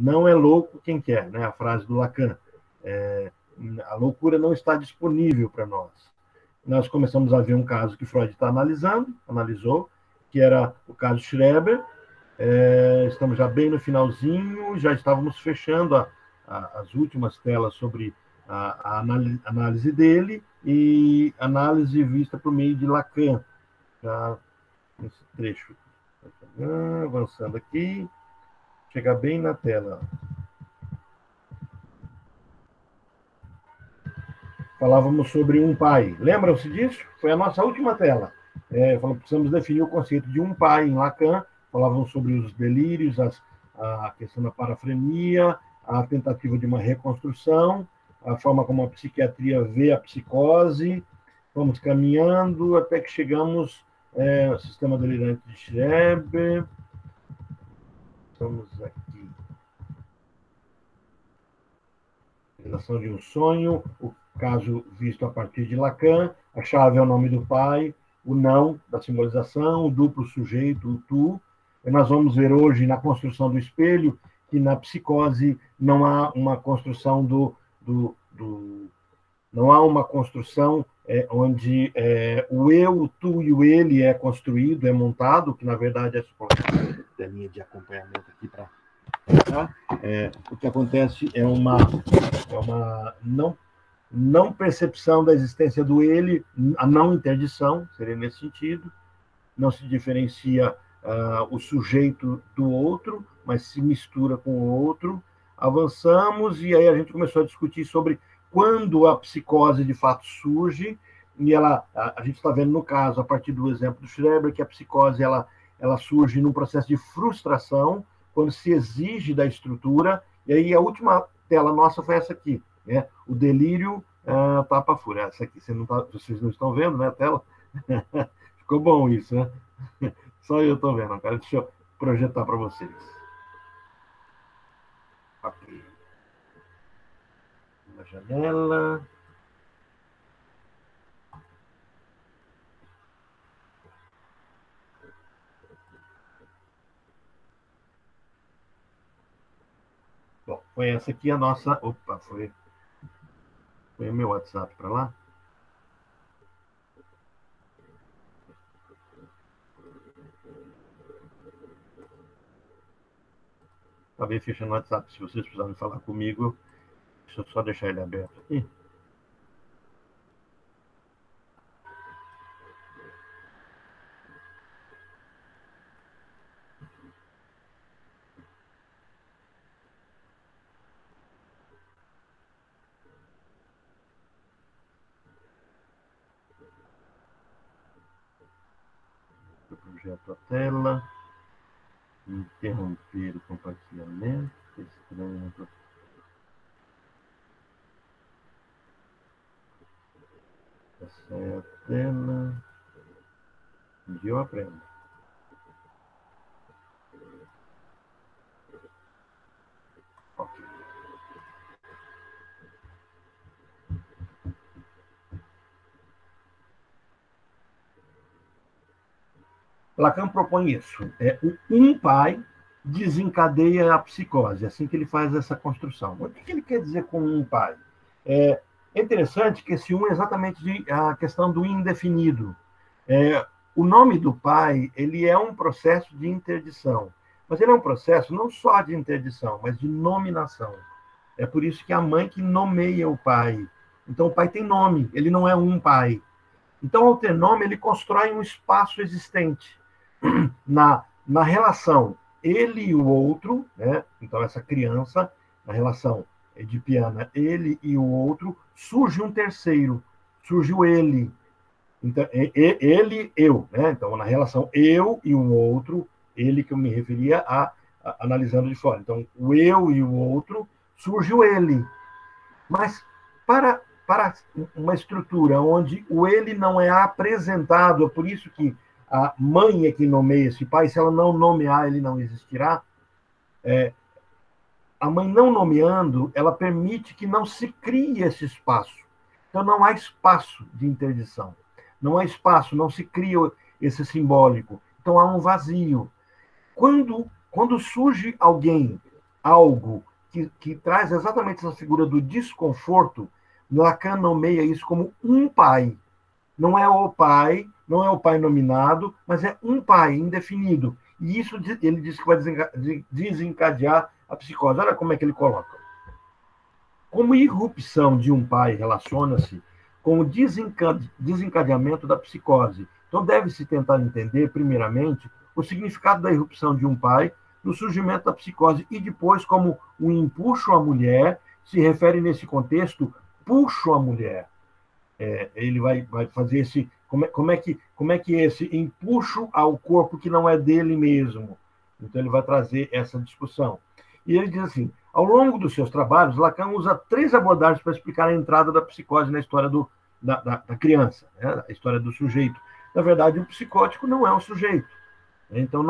Não é louco quem quer, né? A frase do Lacan. A loucura não está disponível para nós. Nós começamos a ver um caso que Freud analisou, que era o caso Schreber. Estamos já bem no finalzinho, já estávamos fechando as últimas telas sobre a análise dele e análise vista por meio de Lacan. Já nesse trecho. Avançando aqui, chegar bem na tela. Falávamos sobre um pai. Lembram-se disso? Foi a nossa última tela. Precisamos definir o conceito de um pai em Lacan. Falávamos sobre os delírios, a questão da parafrenia, a tentativa de uma reconstrução, a forma como a psiquiatria vê a psicose. Vamos caminhando até que chegamos ao sistema delirante de Schreber. Estamos aqui. Realização de um sonho, o caso visto a partir de Lacan, a chave é o nome do pai, o não da simbolização, o duplo sujeito, o tu. E nós vamos ver hoje na construção do espelho que na psicose não há uma construção não há uma construção onde o eu, o tu e o ele é construído, é montado, que na verdade é a linha de acompanhamento aqui para o que acontece é uma não percepção da existência do ele, a não interdição, seria nesse sentido, não se diferencia o sujeito do outro, mas se mistura com o outro. Avançamos e aí a gente começou a discutir sobre quando a psicose de fato surge, e a gente está vendo no caso, a partir do exemplo do Schreber, que a psicose ela surge num processo de frustração, quando se exige da estrutura, e aí a última tela nossa foi essa aqui, né? O delírio tapa a fúria. Essa aqui vocês não estão vendo, né, a tela? Ficou bom isso, né? Só eu estou vendo, cara. Deixa eu projetar para vocês. Ok. Uma janela. Bom, foi essa aqui a nossa... Opa, foi o meu WhatsApp para lá. Acabei fechando o WhatsApp. Se vocês precisarem falar comigo, deixa eu só deixar ele aberto aqui. Eu projeto a tela. Interromper o compartilhamento. Estranho. Essa é a tela. Um dia eu aprendo. Ok. Lacan propõe isso. Um pai desencadeia a psicose, assim que ele faz essa construção. O que ele quer dizer com um pai? É interessante que esse um é exatamente a questão do indefinido. O nome do pai ele é um processo de interdição, mas ele é um processo não só de interdição, mas de nominação. É por isso que é a mãe que nomeia o pai. Então, o pai tem nome, ele não é um pai. Então, ao ter nome, ele constrói um espaço existente na relação ele e o outro, né? Então, essa criança, na relação edipiana, ele e o outro, surge um terceiro, surge o ele. Então, ele, eu, né? Então, na relação eu e o outro, ele que eu me referia analisando de fora. Então, o eu e o outro, surge o ele. Mas para uma estrutura onde o ele não é apresentado, é por isso que a mãe é que nomeia esse pai, se ela não nomear, ele não existirá. A mãe não nomeando, ela permite que não se crie esse espaço. Então não há espaço de interdição. Não há espaço, não se cria esse simbólico. Então há um vazio. Quando surge alguém algo que traz exatamente essa figura do desconforto, Lacan nomeia isso como um pai. Não é o pai, não é o pai nominado, mas é um pai indefinido. E isso ele diz que vai desencadear a psicose. Olha como é que ele coloca. Como irrupção de um pai relaciona-se com o desencadeamento da psicose. Então, deve-se tentar entender, primeiramente, o significado da irrupção de um pai no surgimento da psicose e depois como o empuxo à mulher se refere nesse contexto puxo à mulher. Ele vai fazer esse como é que esse empuxo ao corpo que não é dele mesmo. Então ele vai trazer essa discussão. E ele diz assim: ao longo dos seus trabalhos, Lacan usa 3 abordagens para explicar a entrada da psicose na história da criança, né? A história do sujeito. Na verdade, o psicótico não é um sujeito. Então,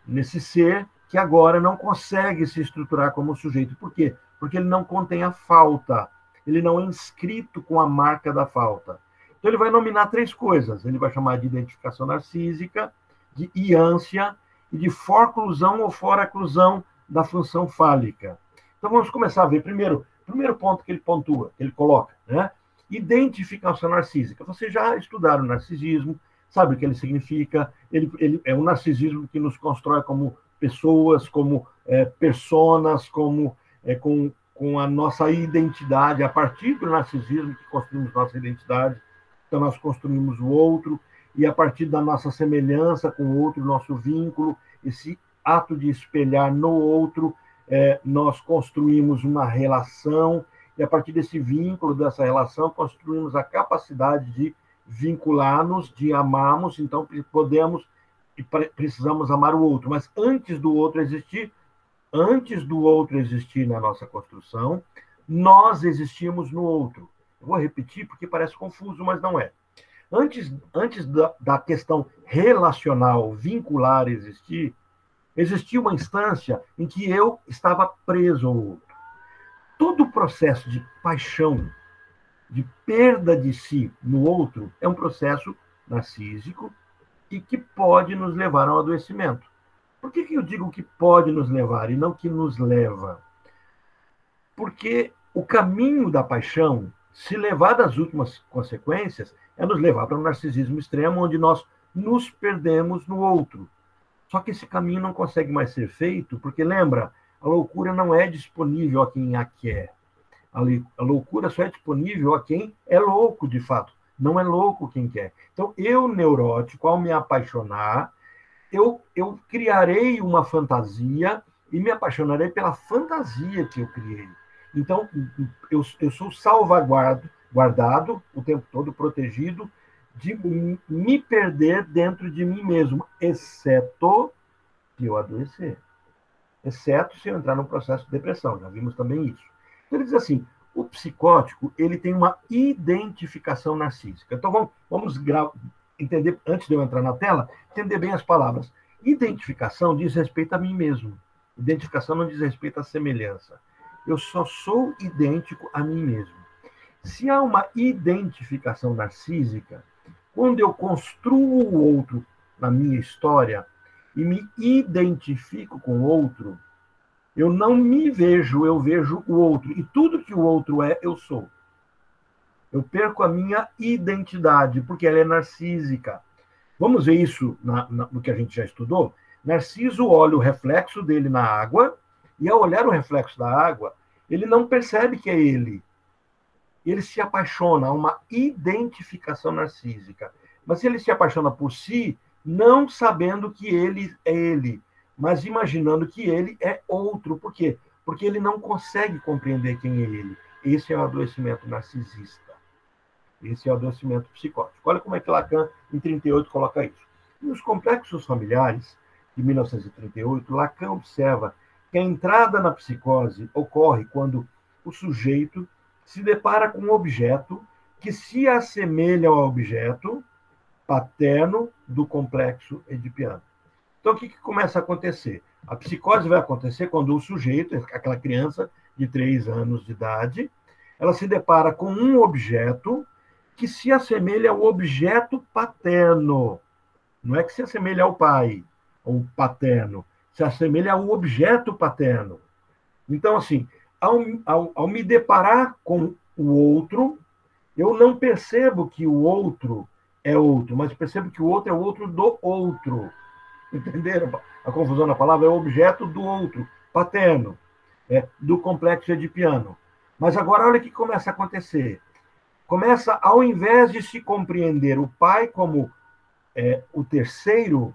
nesse ser que agora não consegue se estruturar como sujeito. Por quê? Porque ele não contém a falta. Ele não é inscrito com a marca da falta. Então, ele vai nominar 3 coisas. Ele vai chamar de identificação narcísica, de iância e de forclusão ou foraclusão da função fálica. Então, vamos começar a ver. Primeiro ponto que ele pontua, que ele coloca, né? Identificação narcísica. Vocês já estudaram narcisismo, sabe o que ele significa? Ele é um narcisismo que nos constrói como pessoas, como personas, com a nossa identidade. A partir do narcisismo que construímos nossa identidade, então nós construímos o outro, e a partir da nossa semelhança com o outro, nosso vínculo, esse ato de espelhar no outro, nós construímos uma relação, e a partir desse vínculo, dessa relação, construímos a capacidade de vincular-nos, de amarmos, então podemos e precisamos amar o outro. Mas antes do outro existir na nossa construção, nós existimos no outro. Eu vou repetir porque parece confuso, mas não é. Antes da questão relacional, vincular existir, existia uma instância em que eu estava preso ao outro. Todo o processo de paixão, de perda de si no outro, é um processo narcísico e que pode nos levar ao adoecimento. Por que eu digo que pode nos levar e não que nos leva? Porque o caminho da paixão, se levar às últimas consequências, é nos levar para um narcisismo extremo, onde nós nos perdemos no outro. Só que esse caminho não consegue mais ser feito, porque, lembra, a loucura não é disponível a quem a quer. A loucura só é disponível a quem é louco, de fato. Não é louco quem quer. Então, eu, neurótico, ao me apaixonar, eu criarei uma fantasia e me apaixonarei pela fantasia que eu criei. Então, eu sou guardado o tempo todo, protegido, de me perder dentro de mim mesmo, exceto se eu adoecer. Exceto se eu entrar num processo de depressão. Já vimos também isso. Então, ele diz assim, o psicótico ele tem uma identificação narcísica. Então, vamos entender, antes de eu entrar na tela, entender bem as palavras. Identificação diz respeito a mim mesmo. Identificação não diz respeito à semelhança. Eu só sou idêntico a mim mesmo. Se há uma identificação narcísica, quando eu construo o outro na minha história e me identifico com o outro, eu não me vejo, eu vejo o outro. E tudo que o outro é, eu sou. Eu perco a minha identidade, porque ela é narcísica. Vamos ver isso no que a gente já estudou? Narciso olha o reflexo dele na água, e ao olhar o reflexo da água, ele não percebe que é ele. Ele se apaixona, há uma identificação narcísica. Mas ele se apaixona por si, não sabendo que ele é ele, mas imaginando que ele é outro. Por quê? Porque ele não consegue compreender quem é ele. Esse é o adoecimento narcisista. Esse é o adoecimento psicótico. Olha como é que Lacan, em 1938, coloca isso. Nos complexos familiares, de 1938, Lacan observa que a entrada na psicose ocorre quando o sujeito se depara com um objeto que se assemelha ao objeto paterno do complexo edipiano. Então, o que começa a acontecer? A psicose vai acontecer quando o sujeito, aquela criança de 3 anos de idade, ela se depara com um objeto que se assemelha ao objeto paterno. Não é que se assemelha ao pai, ou paterno. se assemelha ao objeto paterno. Então, assim, ao me deparar com o outro, eu não percebo que o outro é outro, mas percebo que o outro é o outro do outro. Entenderam? A confusão na palavra é o objeto do outro, paterno, do complexo edipiano. Mas agora olha o que começa a acontecer. Começa, ao invés de se compreender o pai como o terceiro,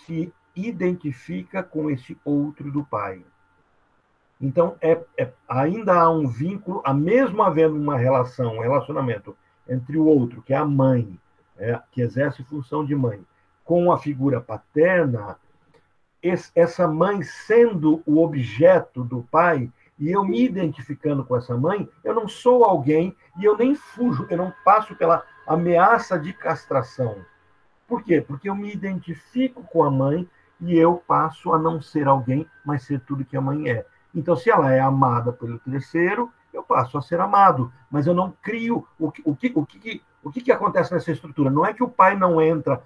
se identifica com esse outro do pai. Então, ainda há um vínculo, mesmo havendo uma relação, um relacionamento entre o outro, que é a mãe, que exerce função de mãe, com a figura paterna, essa mãe sendo o objeto do pai, e eu me identificando com essa mãe, eu não sou alguém e eu nem fujo, eu não passo pela ameaça de castração. Por quê? Porque eu me identifico com a mãe e eu passo a não ser alguém, mas ser tudo que a mãe é. Então, se ela é amada pelo terceiro, eu passo a ser amado, mas eu não crio o que acontece nessa estrutura. Não é que o pai não entra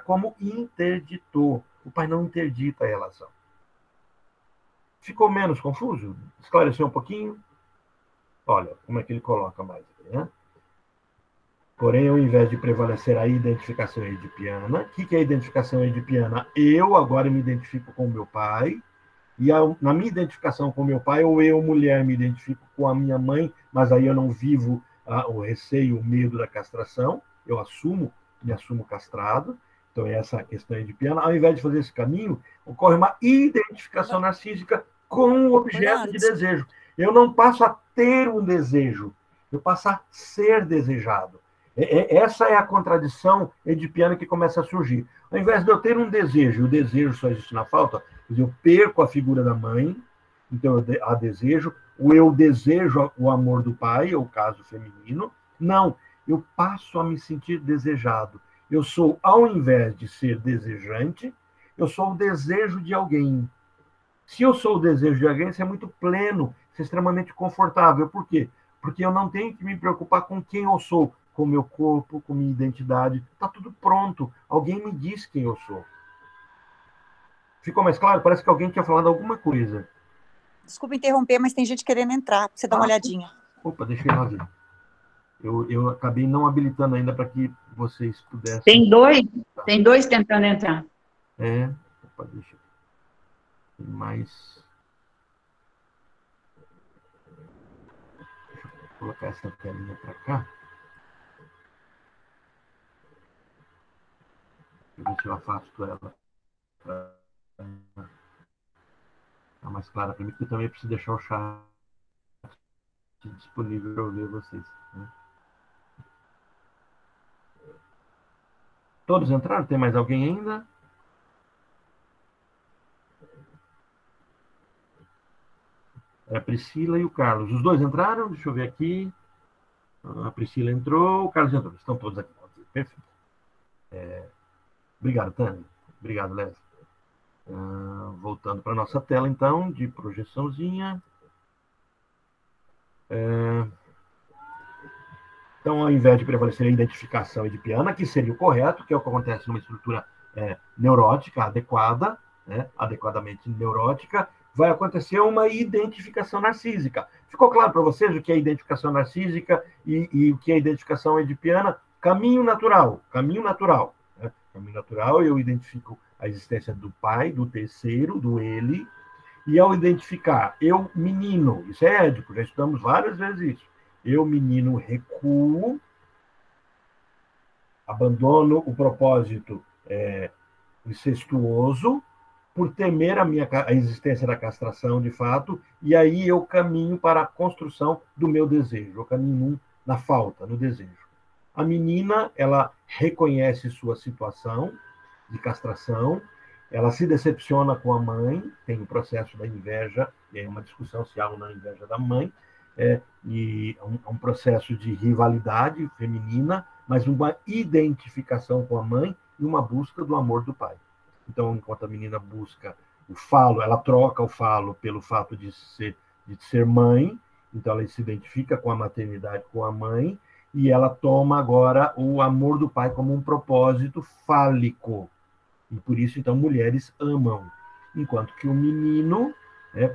como interditor, o pai não interdita a relação. Ficou menos confuso? Esclareceu um pouquinho? Olha, como é que ele coloca mais, né? Porém, ao invés de prevalecer a identificação edipiana, o que é a identificação edipiana? Eu agora me identifico com o meu pai, e na minha identificação com o meu pai, ou eu, mulher, me identifico com a minha mãe, mas aí eu não vivo o receio, o medo da castração, eu me assumo castrado, então é essa a questão edipiana. Ao invés de fazer esse caminho, ocorre uma identificação narcísica com o objeto de desejo. Eu não passo a ter um desejo, eu passo a ser desejado. Essa é a contradição edipiana que começa a surgir. Ao invés de eu ter um desejo, o desejo só existe na falta, eu perco a figura da mãe, então eu a desejo, ou eu desejo o amor do pai, ou o caso feminino. Não, eu passo a me sentir desejado. Eu sou, ao invés de ser desejante, eu sou o desejo de alguém. Se eu sou o desejo de alguém, isso é muito pleno, isso é extremamente confortável. Por quê? Porque eu não tenho que me preocupar com quem eu sou, com o meu corpo, com minha identidade. Está tudo pronto. Alguém me diz quem eu sou. Ficou mais claro? Parece que alguém tinha falado alguma coisa. Desculpa interromper, mas tem gente querendo entrar. Você dá uma olhadinha. Opa, deixa eu ir lá ver. Eu acabei não habilitando ainda para que vocês pudessem... Tem dois tentando entrar. Opa, deixa eu... Tem mais... Deixa eu colocar essa telinha para cá. Deixa eu ver se eu afasto ela para ficar mais clara para mim, porque eu também preciso deixar o chat disponível para eu ver vocês. Né? Todos entraram? Tem mais alguém ainda? É a Priscila e o Carlos. Os dois entraram? Deixa eu ver aqui. A Priscila entrou, o Carlos entrou. Estão todos aqui. Perfeito. Obrigado, Tânia. Obrigado, Léo. Voltando para a nossa tela, então, de projeçãozinha. Então, ao invés de prevalecer a identificação edipiana, que seria o correto, que é o que acontece numa estrutura neurótica adequada, né, adequadamente neurótica, vai acontecer uma identificação narcísica. Ficou claro para vocês o que é identificação narcísica e o que é identificação edipiana? Caminho natural, caminho natural. Né? Caminho natural, eu identifico a existência do pai, do terceiro, do ele, e ao identificar, eu, menino, isso é édipo, já estudamos várias vezes isso, eu, menino, recuo, abandono o propósito incestuoso, por temer a existência da castração, de fato, e aí eu caminho para a construção do meu desejo, eu caminho na falta, no desejo. A menina, ela reconhece sua situação de castração, ela se decepciona com a mãe, tem o processo da inveja, e é uma discussão se há ou não inveja da mãe, e um processo de rivalidade feminina, mas uma identificação com a mãe e uma busca do amor do pai. Então, enquanto a menina busca o falo, ela troca o falo pelo fato de ser mãe, então ela se identifica com a maternidade, com a mãe, e ela toma agora o amor do pai como um propósito fálico. E por isso, então, mulheres amam. Enquanto que o menino,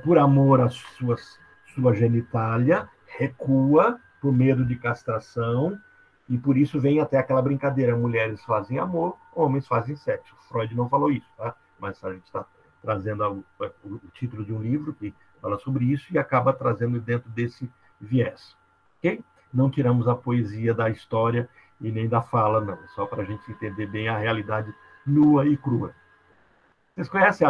por amor à sua genitália, recua por medo de castração, e por isso vem até aquela brincadeira: mulheres fazem amor, homens fazem sexo. Freud não falou isso, tá? Mas a gente está trazendo o título de um livro que fala sobre isso e acaba trazendo dentro desse viés. Ok? Não tiramos a poesia da história e nem da fala, não. É só para a gente entender bem a realidade nua e crua. Vocês conhecem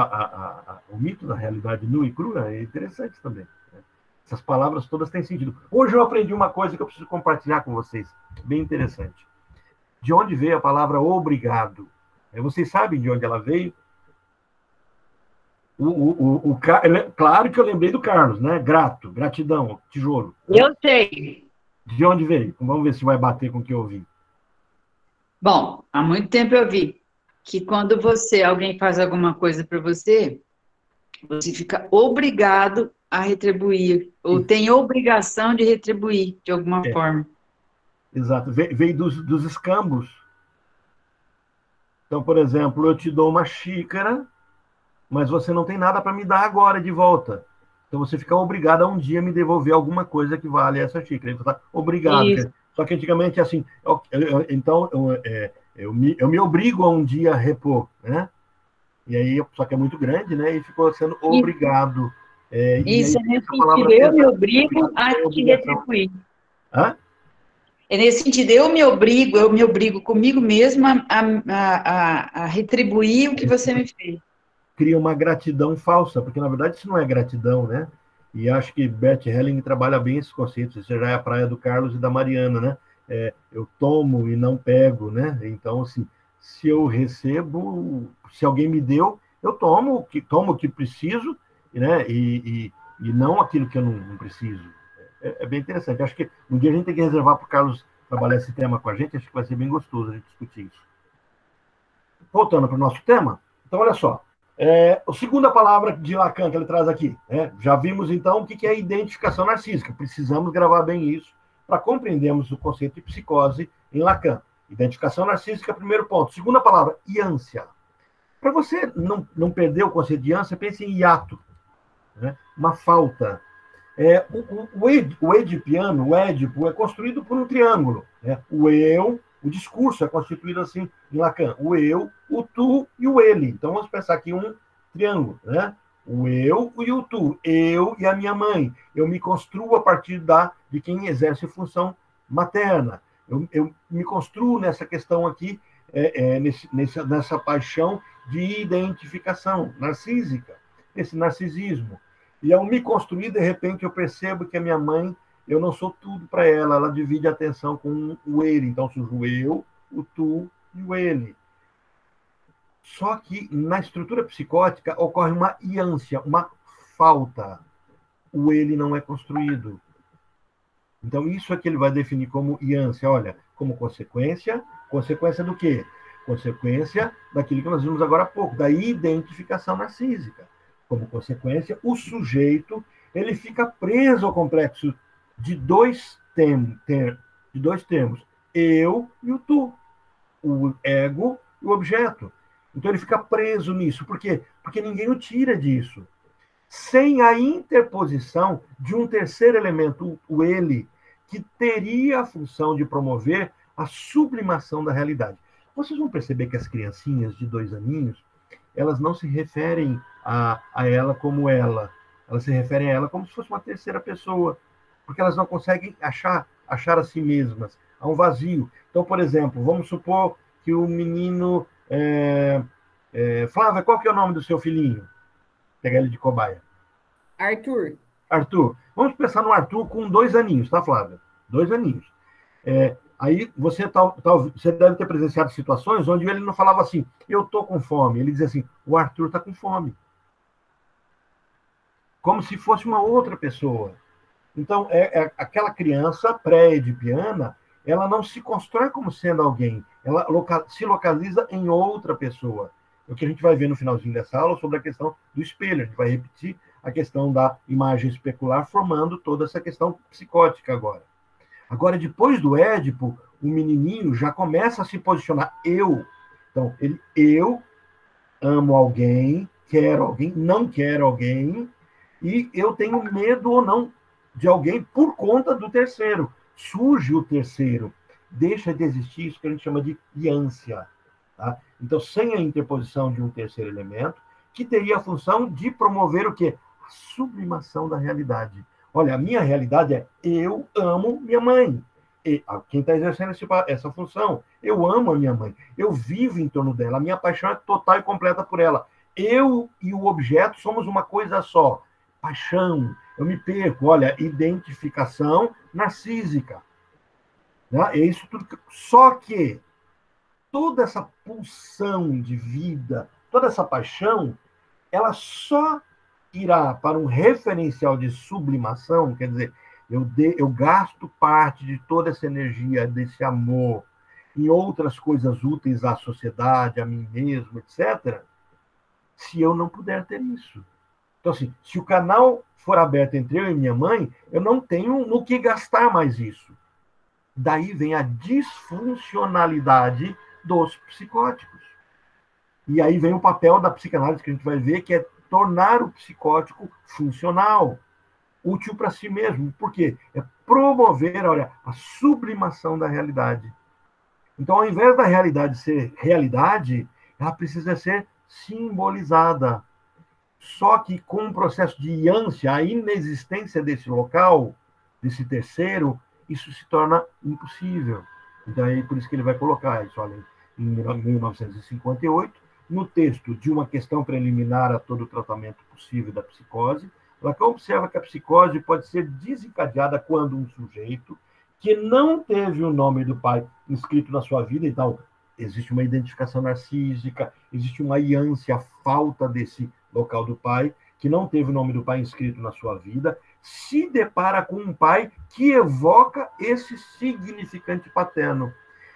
o mito da realidade nua e crua? É interessante também. Né? Essas palavras todas têm sentido. Hoje eu aprendi uma coisa que eu preciso compartilhar com vocês. Bem interessante. De onde veio a palavra obrigado? Vocês sabem de onde ela veio? Claro que eu lembrei do Carlos, né? Grato, gratidão, tijolo. Eu sei. De onde veio? Vamos ver se vai bater com o que eu ouvi. Bom, há muito tempo eu vi que quando alguém faz alguma coisa para você, você fica obrigado a retribuir, ou tem obrigação de retribuir de alguma forma. Exato, veio dos escambos. Então, por exemplo, eu te dou uma xícara, mas você não tem nada para me dar agora de volta. Então você fica obrigado a um dia me devolver alguma coisa que vale essa xícara. Você tá obrigado. Isso. Só que antigamente, assim, então eu me obrigo a um dia a repor, né? E aí, só que é muito grande, né? E ficou sendo obrigado. Isso, é nesse sentido, eu me obrigo a te retribuir. Hã? É nesse sentido, eu me obrigo comigo mesma a retribuir o que você me fez. Cria uma gratidão falsa, porque na verdade isso não é gratidão, né? E acho que Bert Helling trabalha bem esses conceitos. Isso já é a praia do Carlos e da Mariana, né? Eu tomo e não pego, né? Então, assim, se eu recebo, se alguém me deu, eu tomo o que preciso, né? E não aquilo que eu não preciso. É bem interessante. Acho que um dia a gente tem que reservar para o Carlos trabalhar esse tema com a gente. Acho que vai ser bem gostoso a gente discutir isso. Voltando para o nosso tema, então, olha só. A segunda palavra de Lacan que ele traz aqui. Já vimos, então, o que é identificação narcísica. Precisamos gravar bem isso para compreendermos o conceito de psicose em Lacan. Identificação narcísica, primeiro ponto. Segunda palavra, ânsia. Para você não perder o conceito de ânsia, pense em hiato, né? Uma falta. O edipiano, o Édipo, é construído por um triângulo. Né? O discurso é constituído assim em Lacan: o eu, o tu e o ele. Então vamos pensar aqui um triângulo, né? O eu e o tu, eu e a minha mãe. Eu me construo a partir de quem exerce função materna. Eu me construo nessa questão aqui, nessa paixão de identificação narcísica, esse narcisismo. E ao me construir, de repente, eu percebo que a minha mãe, eu não sou tudo para ela, ela divide a atenção com o ele. Então, surge o eu, o tu e o ele. Só que na estrutura psicótica ocorre uma ânsia, uma falta. O ele não é construído. Então, isso é que ele vai definir como ânsia. Olha, como consequência do quê? Consequência daquilo que nós vimos agora há pouco, da identificação narcísica. Como consequência, o sujeito ele fica preso ao complexo de dois termos, eu e o tu, o ego e o objeto. Então ele fica preso nisso. Por quê? Porque ninguém o tira disso. Sem a interposição de um terceiro elemento, o ele, que teria a função de promover a sublimação da realidade. Vocês vão perceber que as criancinhas de 2 aninhos, elas não se referem a ela como ela. Elas se referem a ela como se fosse uma terceira pessoa, porque elas não conseguem achar a si mesmas. Há um vazio. Então, por exemplo, vamos supor que o menino... Flávia, qual que é o nome do seu filhinho? Pegar ele de cobaia. Arthur. Arthur. Vamos pensar no Arthur com 2 aninhos, tá, Flávia? 2 aninhos. Aí você deve ter presenciado situações onde ele não falava assim, eu estou com fome. Ele dizia assim, o Arthur está com fome. Como se fosse uma outra pessoa. Então, aquela criança pré-edipiana, ela não se constrói como sendo alguém, ela se localiza em outra pessoa. É o que a gente vai ver no finalzinho dessa aula sobre a questão do espelho. A gente vai repetir a questão da imagem especular, formando toda essa questão psicótica agora. Agora, depois do Édipo, o menininho já começa a se posicionar eu. Então, eu amo alguém, quero alguém, não quero alguém, e eu tenho medo ou não de alguém por conta do terceiro. Surge o terceiro, deixa de existir isso que a gente chama de ânsia. Tá? Então, sem a interposição de um terceiro elemento, que teria a função de promover o quê? A sublimação da realidade. Olha, a minha realidade é eu amo minha mãe. E quem está exercendo essa função? Eu amo a minha mãe. Eu vivo em torno dela. A minha paixão é total e completa por ela. Eu e o objeto somos uma coisa só. Paixão. Eu me perco. Olha, identificação narcísica. Né? É isso tudo. Só que toda essa pulsão de vida, toda essa paixão, ela só irá para um referencial de sublimação, quer dizer, eu gasto parte de toda essa energia, desse amor, em outras coisas úteis à sociedade, a mim mesmo, etc., se eu não puder ter isso. Então, assim, se o canal for aberto entre eu e minha mãe, eu não tenho no que gastar mais isso. Daí vem a disfuncionalidade dos psicóticos. E aí vem o papel da psicanálise que a gente vai ver, que é tornar o psicótico funcional, útil para si mesmo. Por quê? É promover, olha, a sublimação da realidade. Então, ao invés da realidade ser realidade, ela precisa ser simbolizada. Só que com um processo de ânsia, a inexistência desse local, desse terceiro, isso se torna impossível. Então, é por isso que ele vai colocar isso, olha, em 1958, no texto de Uma Questão Preliminar a Todo o Tratamento Possível da Psicose, Lacan observa que a psicose pode ser desencadeada quando um sujeito que não teve o nome do pai inscrito na sua vida, então existe uma identificação narcísica, existe uma ânsia, a falta desse local do pai, que não teve o nome do pai inscrito na sua vida, se depara com um pai que evoca esse significante paterno.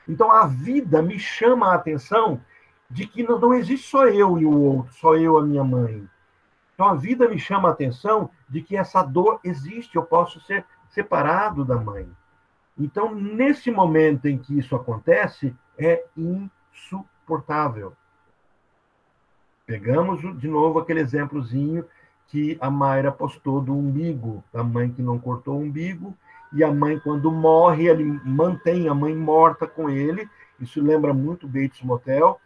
Então, a vida me chama a atenção de que não existe só eu e o outro, só eu e a minha mãe. Então, a vida me chama a atenção de que essa dor existe, eu posso ser separado da mãe. Então, nesse momento em que isso acontece, é insuportável. Pegamos de novo aquele exemplozinho que a Mayra postou do umbigo, da mãe que não cortou o umbigo, e a mãe, quando morre, ele mantém a mãe morta com ele. Isso lembra muito Bates Motel,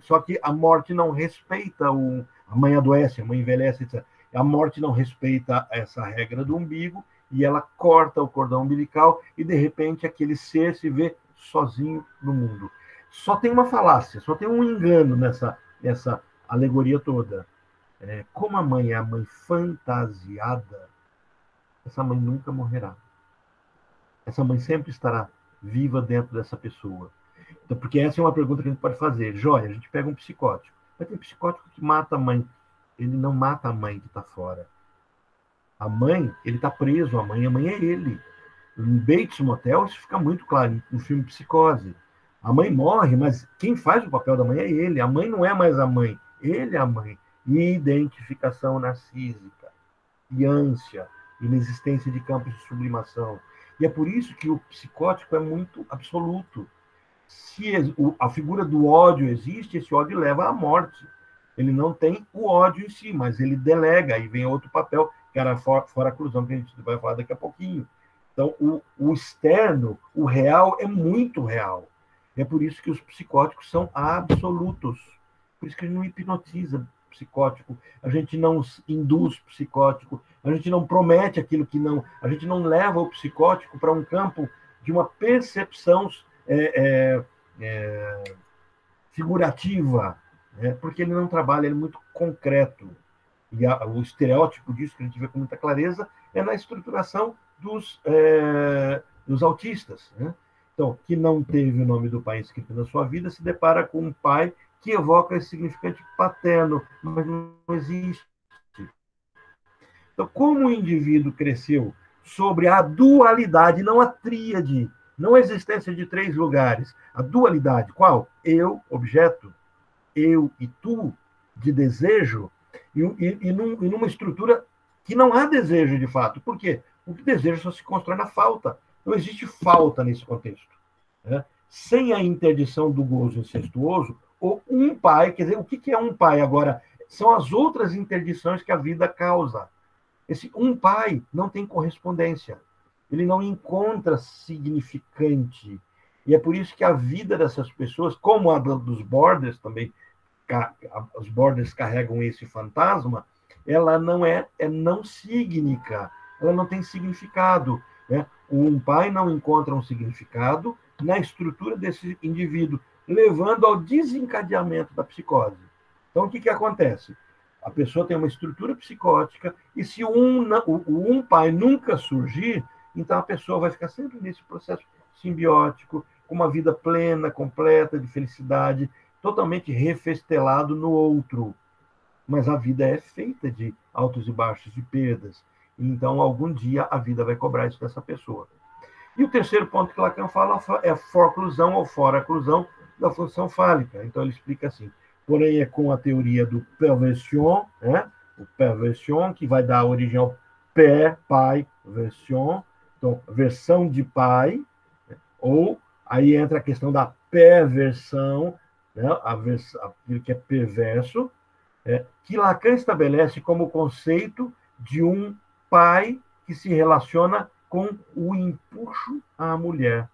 só que a morte não respeita a mãe adoece, a mãe envelhece, etc. A morte não respeita essa regra do umbigo e ela corta o cordão umbilical e, de repente, aquele ser se vê sozinho no mundo. Só tem uma falácia, só tem um engano nessa alegoria toda. Como a mãe é a mãe fantasiada, essa mãe nunca morrerá. Essa mãe sempre estará viva dentro dessa pessoa. Então, porque essa é uma pergunta que a gente pode fazer. Joia, a gente pega um psicótico. Mas tem psicótico que mata a mãe. Ele não mata a mãe que está fora. A mãe, ele está preso. A mãe é ele. Em Bates Motel, isso fica muito claro no filme Psicose. A mãe morre, mas quem faz o papel da mãe é ele. A mãe não é mais a mãe. Ele é a mãe. Identificação narcísica, e ânsia, inexistência de campos de sublimação. E é por isso que o psicótico é muito absoluto. Se a figura do ódio existe, esse ódio leva à morte. Ele não tem o ódio em si, mas ele delega, aí vem outro papel, que era fora a cruzão, que a gente vai falar daqui a pouquinho. Então, o externo, o real, é muito real. É por isso que os psicóticos são absolutos. Por isso que a gente não hipnotiza psicótico, a gente não induz psicótico, a gente não promete aquilo que não... A gente não leva o psicótico para um campo de uma percepção figurativa, né? Porque ele não trabalha, ele é muito concreto. E o estereótipo disso, que a gente vê com muita clareza, é na estruturação dos autistas, né? Então, que não teve o nome do pai escrito na sua vida, se depara com um pai que evoca esse significante paterno, mas não existe. Então, como o indivíduo cresceu sobre a dualidade, não a tríade, não a existência de três lugares, a dualidade, qual? Eu, objeto, eu e tu, de desejo, e numa estrutura que não há desejo de fato. Por quê? Porque desejo só se constrói na falta. Não existe falta nesse contexto, né? Sem a interdição do gozo incestuoso, um pai, quer dizer, o que é um pai agora? São as outras interdições que a vida causa. Esse um pai não tem correspondência. Ele não encontra significante. E é por isso que a vida dessas pessoas, como a dos borders também, os borders carregam esse fantasma, ela é não sígnica, ela não tem significado. Né? Um pai não encontra um significado na estrutura desse indivíduo, levando ao desencadeamento da psicose. Então, o que acontece? A pessoa tem uma estrutura psicótica, e se um pai nunca surgir, então a pessoa vai ficar sempre nesse processo simbiótico, com uma vida plena, completa, de felicidade, totalmente refestelado no outro. Mas a vida é feita de altos e baixos, de perdas. Então, algum dia, a vida vai cobrar isso dessa pessoa. E o terceiro ponto que Lacan fala é forclusão ou fora-clusão da função fálica. Então, ele explica assim, porém é com a teoria do perversion, né? O perversion, que vai dar origem ao pai, version, então, versão de pai, né? Ou aí entra a questão da perversão, né? Aquilo que é perverso, que Lacan estabelece como conceito de um pai que se relaciona com o empuxo à mulher.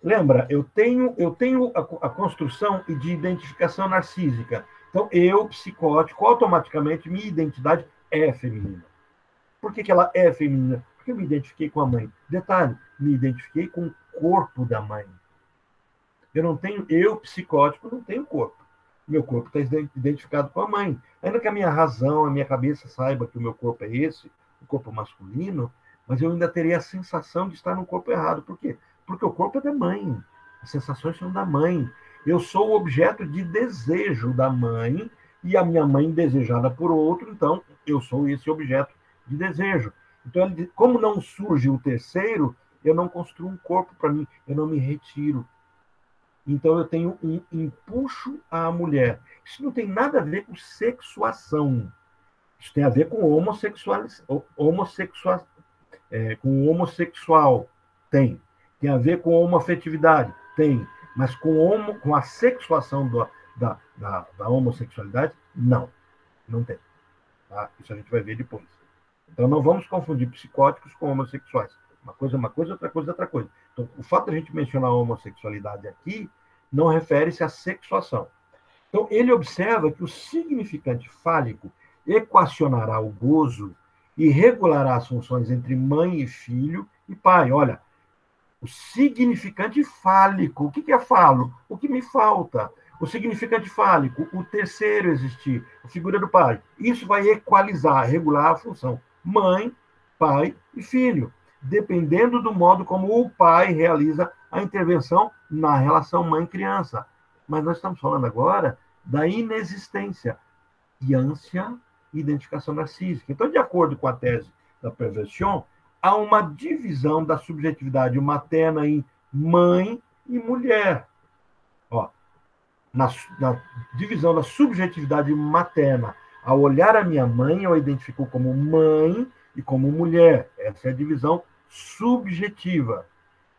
Lembra, eu tenho a construção de identificação narcísica. Então, eu, psicótico, automaticamente, minha identidade é feminina. Por que ela é feminina? Porque eu me identifiquei com a mãe. Detalhe, me identifiquei com o corpo da mãe. Eu, psicótico, não tenho corpo. Meu corpo está identificado com a mãe. Ainda que a minha razão, a minha cabeça saiba que o meu corpo é esse, o corpo masculino, mas eu ainda teria a sensação de estar no corpo errado. Por quê? Porque o corpo é da mãe. As sensações são da mãe. Eu sou o objeto de desejo da mãe e a minha mãe desejada por outro, então eu sou esse objeto de desejo. Então, como não surge o terceiro, eu não construo um corpo para mim, eu não me retiro. Então, eu tenho um empuxo à mulher. Isso não tem nada a ver com sexuação. Isso tem a ver com com homossexual. Tem a ver com homoafetividade. Tem. Mas com a sexuação da homossexualidade, não. Não tem. Tá? Isso a gente vai ver depois. Então, não vamos confundir psicóticos com homossexuais. Uma coisa é uma coisa, outra coisa é outra coisa. Então, o fato de a gente mencionar a homossexualidade aqui não refere-se à sexuação. Então, ele observa que o significante fálico equacionará o gozo e regulará as funções entre mãe e filho e pai. Olha, o significante fálico. O que é falo? O que me falta? O significante fálico, o terceiro existir, a figura do pai. Isso vai equalizar, regular a função mãe, pai e filho, dependendo do modo como o pai realiza a intervenção na relação mãe-criança. Mas nós estamos falando agora da inexistência de ânsia e identificação narcísica. Então, de acordo com a tese da perversão, há uma divisão da subjetividade materna em mãe e mulher. Ó, na divisão da subjetividade materna, ao olhar a minha mãe, eu a identifico como mãe e como mulher. Essa é a divisão subjetiva.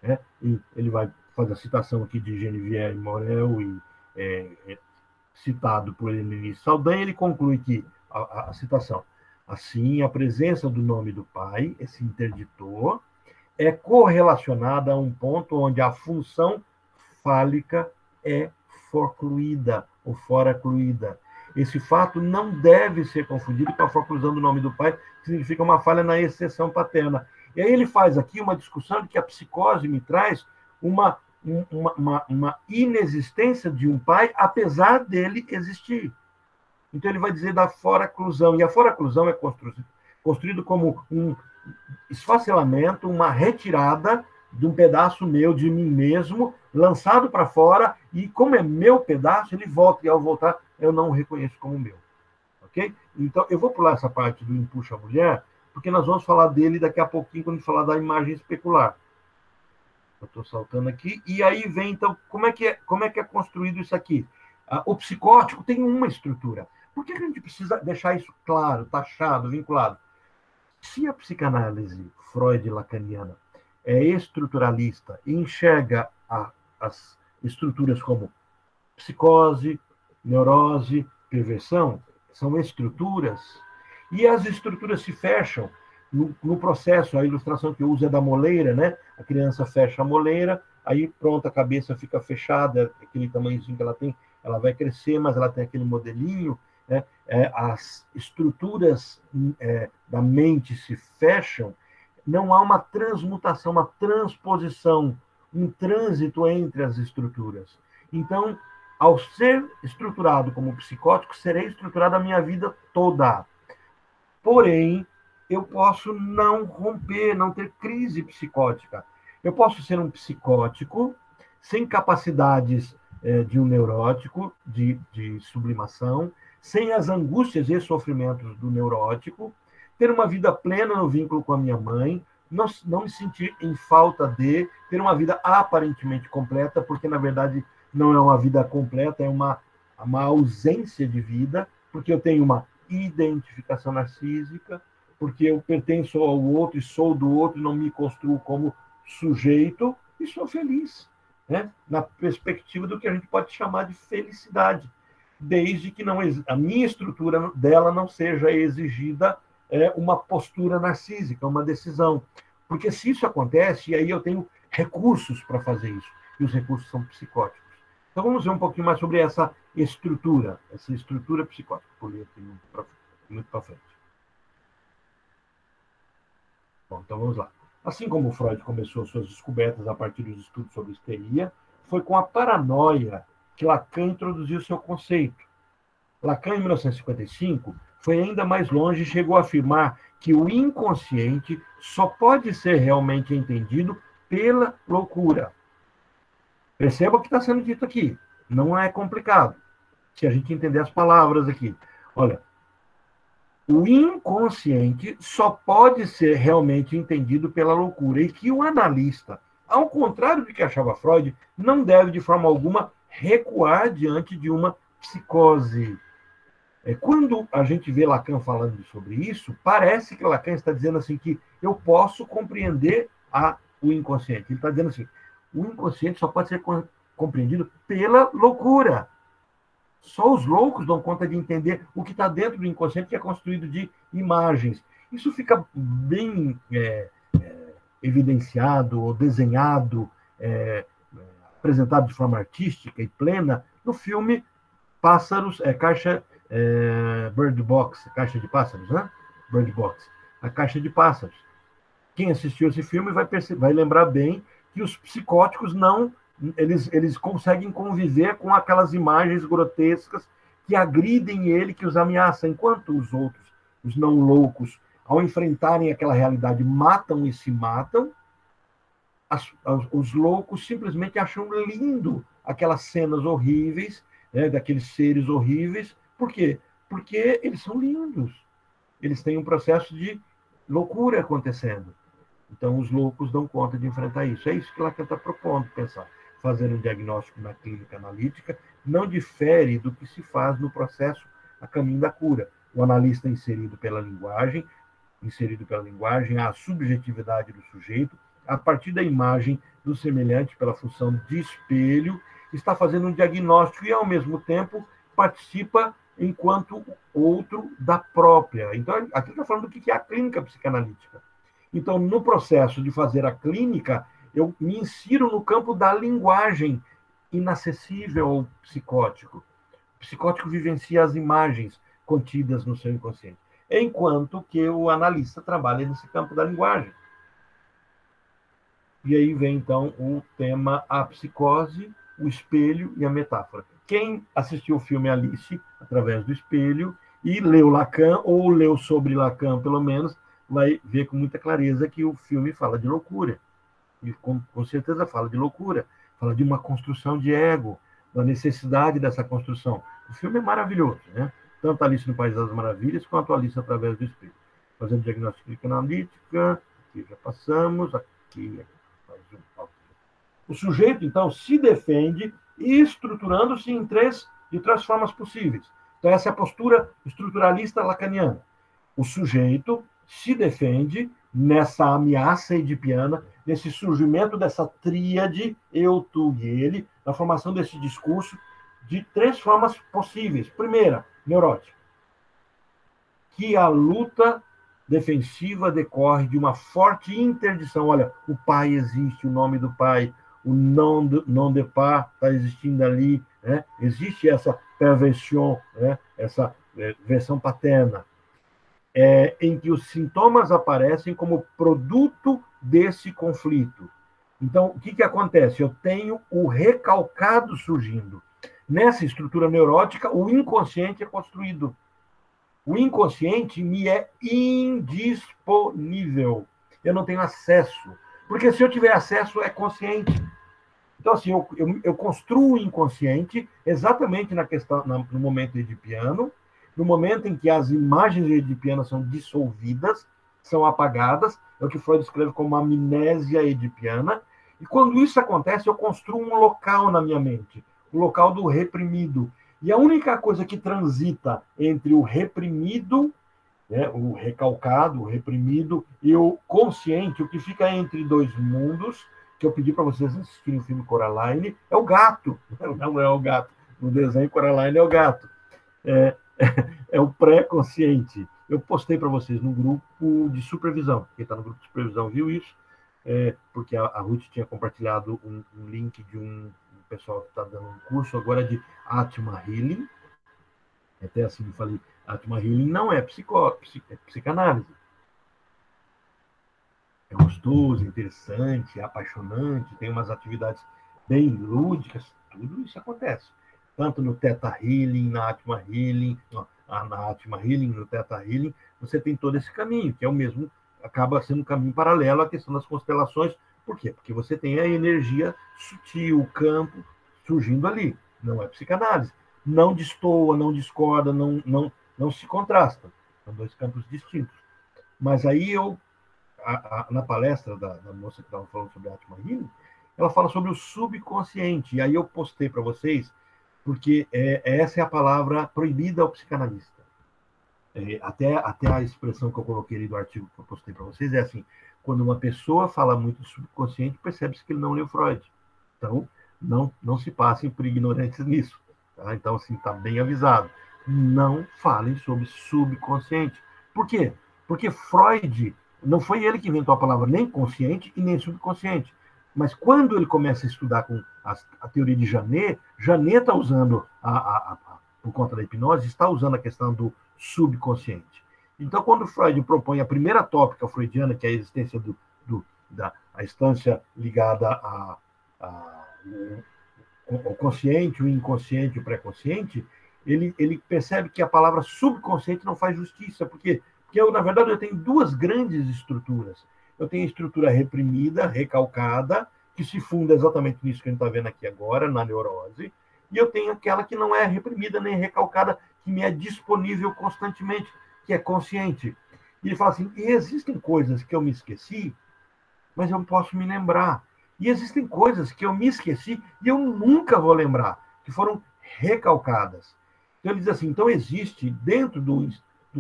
Né? E ele vai fazer a citação aqui de Geneviève Morel, citado por Eline Saldanha, ele conclui que, a citação, assim, a presença do nome do pai, esse interditor, é correlacionada a um ponto onde a função fálica é forcluída ou foracluída. Esse fato não deve ser confundido com a forclusão do nome do pai, que significa uma falha na exceção paterna. E aí ele faz aqui uma discussão de que a psicose me traz uma inexistência de um pai, apesar dele existir. Então ele vai dizer da foraclusão, e a foraclusão é construído como um esfacelamento, uma retirada de um pedaço meu, de mim mesmo, lançado para fora, e como é meu pedaço, ele volta, e ao voltar, eu não o reconheço como meu. Ok? Então, eu vou pular essa parte do empuxo à mulher, porque nós vamos falar dele daqui a pouquinho, quando a gente falar da imagem especular. Eu estou saltando aqui, e aí vem, então, como é que é construído isso aqui? O psicótico tem uma estrutura. Por que a gente precisa deixar isso claro, taxado, vinculado? Se a psicanálise freud-lacaniana é estruturalista e enxerga as estruturas como Psicose, neurose, perversão são estruturas, e as estruturas se fecham no processo. A ilustração que eu uso é da moleira, né? A criança fecha a moleira, aí pronto, a cabeça fica fechada, aquele tamanhozinho que ela tem, ela vai crescer, mas ela tem aquele modelinho, né? As estruturas da mente se fecham, não há uma transmutação, uma transposição, um trânsito entre as estruturas. Então, ao ser estruturado como psicótico, serei estruturado a minha vida toda. Porém, eu posso não romper, não ter crise psicótica. Eu posso ser um psicótico sem capacidades de um neurótico, de sublimação, sem as angústias e sofrimentos do neurótico, ter uma vida plena no vínculo com a minha mãe, não me sentir em falta de, ter uma vida aparentemente completa, porque, na verdade, não é uma vida completa, é uma ausência de vida, porque eu tenho uma identificação narcísica, porque eu pertenço ao outro e sou do outro e não me construo como sujeito, e sou feliz, né? Na perspectiva do que a gente pode chamar de felicidade, desde que não, a minha estrutura dela não seja exigida uma postura narcísica, uma decisão. Porque se isso acontece, aí eu tenho recursos para fazer isso, e os recursos são psicóticos. Então vamos ver um pouquinho mais sobre essa estrutura psicótica. Vou ler aqui muito para frente. Bom, então vamos lá. Assim como Freud começou suas descobertas a partir dos estudos sobre histeria, foi com a paranoia que Lacan introduziu seu conceito. Lacan, em 1955, foi ainda mais longe e chegou a afirmar que o inconsciente só pode ser realmente entendido pela loucura. Perceba o que está sendo dito aqui. Não é complicado, se a gente entender as palavras aqui. Olha, o inconsciente só pode ser realmente entendido pela loucura, e que o analista, ao contrário do que achava Freud, não deve, de forma alguma, recuar diante de uma psicose. Quando a gente vê Lacan falando sobre isso, parece que Lacan está dizendo assim que eu posso compreender o inconsciente. Ele está dizendo assim, o inconsciente só pode ser compreendido pela loucura. Só os loucos dão conta de entender o que está dentro do inconsciente, que é construído de imagens. Isso fica bem evidenciado ou desenhado, apresentado de forma artística e plena no filme Pássaros, Bird Box, Caixa de Pássaros, né? Bird Box, a Caixa de Pássaros. Quem assistiu esse filme vai lembrar bem que os psicóticos eles conseguem conviver com aquelas imagens grotescas que agridem ele, que os ameaçam, enquanto os outros, os não loucos, ao enfrentarem aquela realidade, matam e se matam. Os loucos simplesmente acham lindo aquelas cenas horríveis, né, daqueles seres horríveis. Por quê? Porque eles são lindos. Eles têm um processo de loucura acontecendo. Então, os loucos dão conta de enfrentar isso. É isso que Lacan está propondo pensar. Fazer um diagnóstico na clínica analítica não difere do que se faz no processo a caminho da cura. O analista inserido pela linguagem, a subjetividade do sujeito, a partir da imagem do semelhante pela função de espelho, está fazendo um diagnóstico e, ao mesmo tempo, participa enquanto outro da própria. Então, aqui está falando do que é a clínica psicanalítica. Então, no processo de fazer a clínica, eu me insiro no campo da linguagem inacessível ao psicótico. O psicótico vivencia as imagens contidas no seu inconsciente, enquanto que o analista trabalha nesse campo da linguagem. E aí vem, então, o tema a psicose, o espelho e a metáfora. Quem assistiu o filme Alice, através do espelho, e leu Lacan, ou leu sobre Lacan, pelo menos, vai ver com muita clareza que o filme fala de loucura. E com certeza fala de loucura, fala de uma construção de ego, da necessidade dessa construção. O filme é maravilhoso, né? Tanto Alice no País das Maravilhas, quanto Alice através do espelho. Fazendo diagnóstico analítica, aqui já passamos, aqui. O sujeito, então, se defende estruturando-se de três formas possíveis. Então, essa é a postura estruturalista lacaniana. O sujeito se defende nessa ameaça edipiana, nesse surgimento dessa tríade, eu, tu e ele, na formação desse discurso de 3 formas possíveis. Primeira, neurótica, que a luta defensiva decorre de uma forte interdição. Olha, o pai existe, o nome do pai, o non de pas está existindo ali, né? Existe essa perversão, né? Essa versão paterna, em que os sintomas aparecem como produto desse conflito. Então, o que acontece? Eu tenho o recalcado surgindo. Nessa estrutura neurótica, o inconsciente é construído. O inconsciente me é indisponível. Eu não tenho acesso. Porque se eu tiver acesso, é consciente. Então, assim, eu construo o inconsciente exatamente na questão, no momento edipiano, no momento em que as imagens edipianas são dissolvidas, são apagadas, é o que Freud escreve como amnésia edipiana, e quando isso acontece, eu construo um local na minha mente, o local do reprimido. E a única coisa que transita entre o reprimido, né, o recalcado, o reprimido, e o consciente, o que fica entre 2 mundos, que eu pedi para vocês assistirem o filme Coraline, é o gato. Não é o gato. No desenho, Coraline é o gato. É o pré-consciente. Eu postei para vocês no grupo de supervisão. Quem está no grupo de supervisão viu isso, porque a Ruth tinha compartilhado um link de um pessoal que está dando um curso agora de Atma Healing. Até assim eu falei, Atma Healing não é psicanálise. É gostoso, interessante, é apaixonante, tem umas atividades bem lúdicas, tudo isso acontece. Tanto no Theta Healing, na Atma Healing, na Atma Healing, no Theta Healing, você tem todo esse caminho, que é o mesmo, acaba sendo um caminho paralelo à questão das constelações. Por quê? Porque você tem a energia sutil, o campo surgindo ali. Não é psicanálise. Não destoa, não discorda, não se contrasta. São 2 campos distintos. Mas aí na palestra da moça que estava falando sobre a Atma Healing, ela fala sobre o subconsciente. E aí eu postei para vocês, porque essa é a palavra proibida ao psicanalista. Até a expressão que eu coloquei ali do artigo que eu postei para vocês é assim: quando uma pessoa fala muito do subconsciente, percebe-se que ele não leu Freud. Então, não se passem por ignorantes nisso. Tá? Então, assim, está bem avisado. Não falem sobre subconsciente. Por quê? Porque Freud, não foi ele que inventou a palavra nem consciente e nem subconsciente. Mas quando ele começa a estudar com a teoria de Janet está usando, por conta da hipnose, está usando a questão do subconsciente. Então, quando Freud propõe a primeira tópica freudiana, que é a existência da instância ligada ao consciente, o inconsciente, o pré-consciente, ele percebe que a palavra subconsciente não faz justiça. Por quê? Porque, na verdade, eu tenho 2 grandes estruturas. Eu tenho a estrutura reprimida, recalcada, que se funda exatamente nisso que a gente está vendo aqui agora, na neurose, e eu tenho aquela que não é reprimida nem recalcada, que me é disponível constantemente, que é consciente. E ele fala assim, e existem coisas que eu me esqueci, mas eu posso me lembrar. E existem coisas que eu me esqueci e eu nunca vou lembrar, que foram recalcadas. Então ele diz assim, então existe dentro do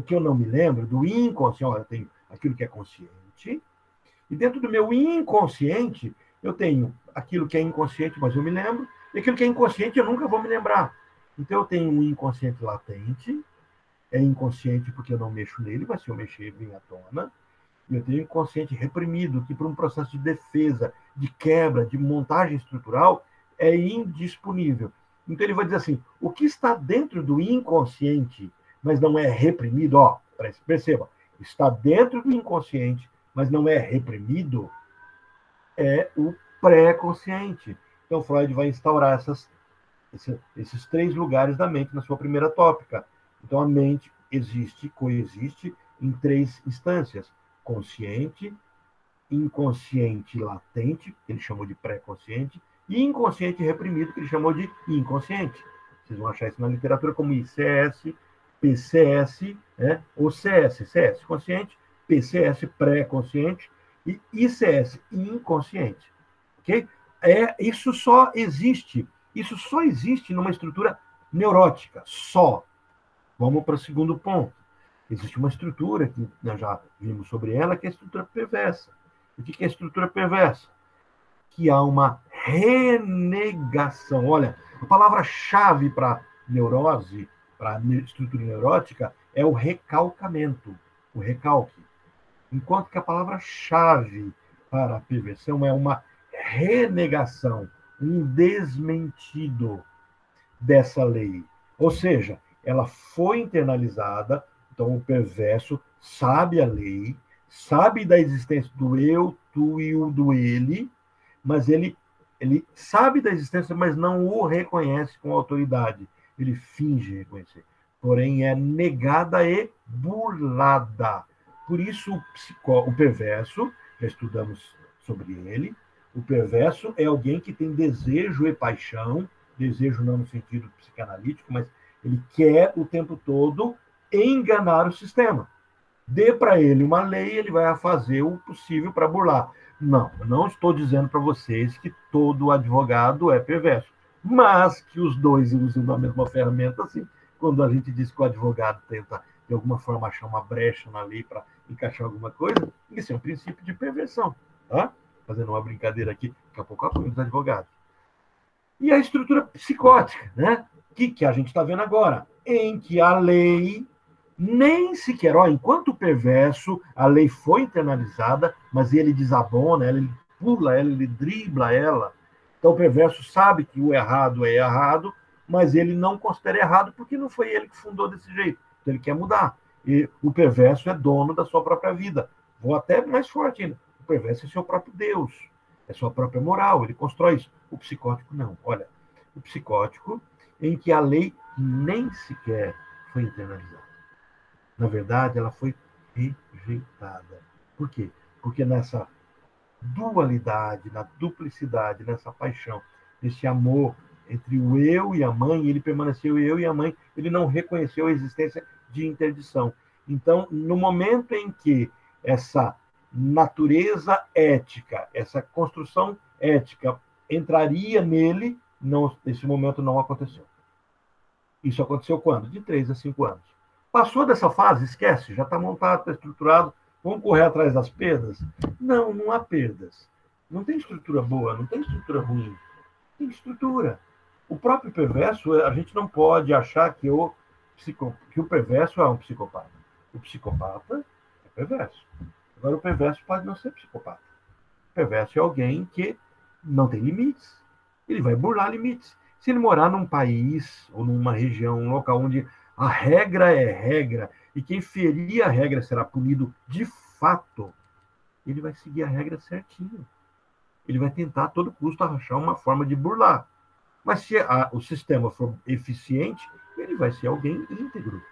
que eu não me lembro, do inconsciente, olha, eu tenho aquilo que é consciente, e dentro do meu inconsciente, eu tenho aquilo que é inconsciente, mas eu me lembro, e aquilo que é inconsciente eu nunca vou me lembrar. Então eu tenho um inconsciente latente, é inconsciente porque eu não mexo nele, mas se eu mexer, vem à tona. E eu tenho um inconsciente reprimido, que por um processo de defesa, de quebra, de montagem estrutural, é indisponível. Então ele vai dizer assim, o que está dentro do inconsciente, mas não é reprimido, perceba, está dentro do inconsciente, mas não é reprimido, é o pré-consciente. Então Freud vai instaurar esses 3 lugares da mente na sua primeira tópica. Então a mente coexiste em 3 instâncias: consciente, inconsciente latente, que ele chamou de pré-consciente, e inconsciente reprimido, que ele chamou de inconsciente. Vocês vão achar isso na literatura como ICS, PCS, né? Ou CS. CS, consciente, PCS, pré-consciente, e ICS, inconsciente. Ok? Isso só existe numa estrutura neurótica, só. Vamos para o segundo ponto. Existe uma estrutura, que nós já vimos sobre ela, que é a estrutura perversa. O que é a estrutura perversa? Que há uma renegação. Olha, A palavra-chave para neurose, para estrutura neurótica, é o recalcamento, o recalque. Enquanto que a palavra-chave para a perversão é uma renegação, um desmentido dessa lei. Ou seja, ela foi internalizada, então o perverso sabe a lei, sabe da existência do eu, tu e o do ele, mas ele sabe da existência, mas não o reconhece com autoridade. Ele finge reconhecer. Porém, é negada e burlada. Por isso, o perverso, já estudamos sobre ele, o perverso é alguém que tem desejo e paixão, desejo não no sentido psicanalítico, mas ele quer o tempo todo enganar o sistema. Dê para ele uma lei, ele vai fazer o possível para burlar. Não, eu não estou dizendo para vocês que todo advogado é perverso, mas que os dois usam a mesma ferramenta, assim, quando a gente diz que o advogado tenta, de alguma forma, achar uma brecha na lei para encaixar alguma coisa, isso é um princípio de perversão, tá? Fazendo uma brincadeira aqui, daqui a pouco apoio dos advogados. E a estrutura psicótica, né? Que a gente está vendo agora, em que a lei nem sequer, ó, enquanto o perverso, a lei foi internalizada, mas ele desabona ela, ele pula ela, ele dribla ela. Então o perverso sabe que o errado é errado, mas ele não considera errado porque não foi ele que fundou desse jeito. Então ele quer mudar. E o perverso é dono da sua própria vida. Vou até mais forte ainda. O perverso é seu próprio Deus, é sua própria moral, ele constrói isso. O psicótico não. Olha, o psicótico em que a lei nem sequer foi internalizada. Na verdade, ela foi rejeitada. Por quê? Porque nessa dualidade, na duplicidade, nessa paixão, nesse amor entre o eu e a mãe, ele permaneceu eu e a mãe, ele não reconheceu a existência de interdição. Então, no momento em que essa natureza ética, essa construção ética entraria nele, não, esse momento não aconteceu. Isso aconteceu quando? De 3 a 5 anos. Passou dessa fase, esquece, já está montado, está estruturado, vamos correr atrás das perdas? Não, não há perdas. Não tem estrutura boa, não tem estrutura ruim. Tem estrutura. O próprio perverso, a gente não pode achar que que o perverso é um psicopata. O psicopata é perverso. Agora, o perverso pode não ser psicopata. O perverso é alguém que não tem limites. Ele vai burlar limites. Se ele morar num país ou numa região, um local onde a regra é regra e quem ferir a regra será punido de fato, ele vai seguir a regra certinho. Ele vai tentar a todo custo achar uma forma de burlar. Mas se o sistema for eficiente, ele vai ser alguém íntegro.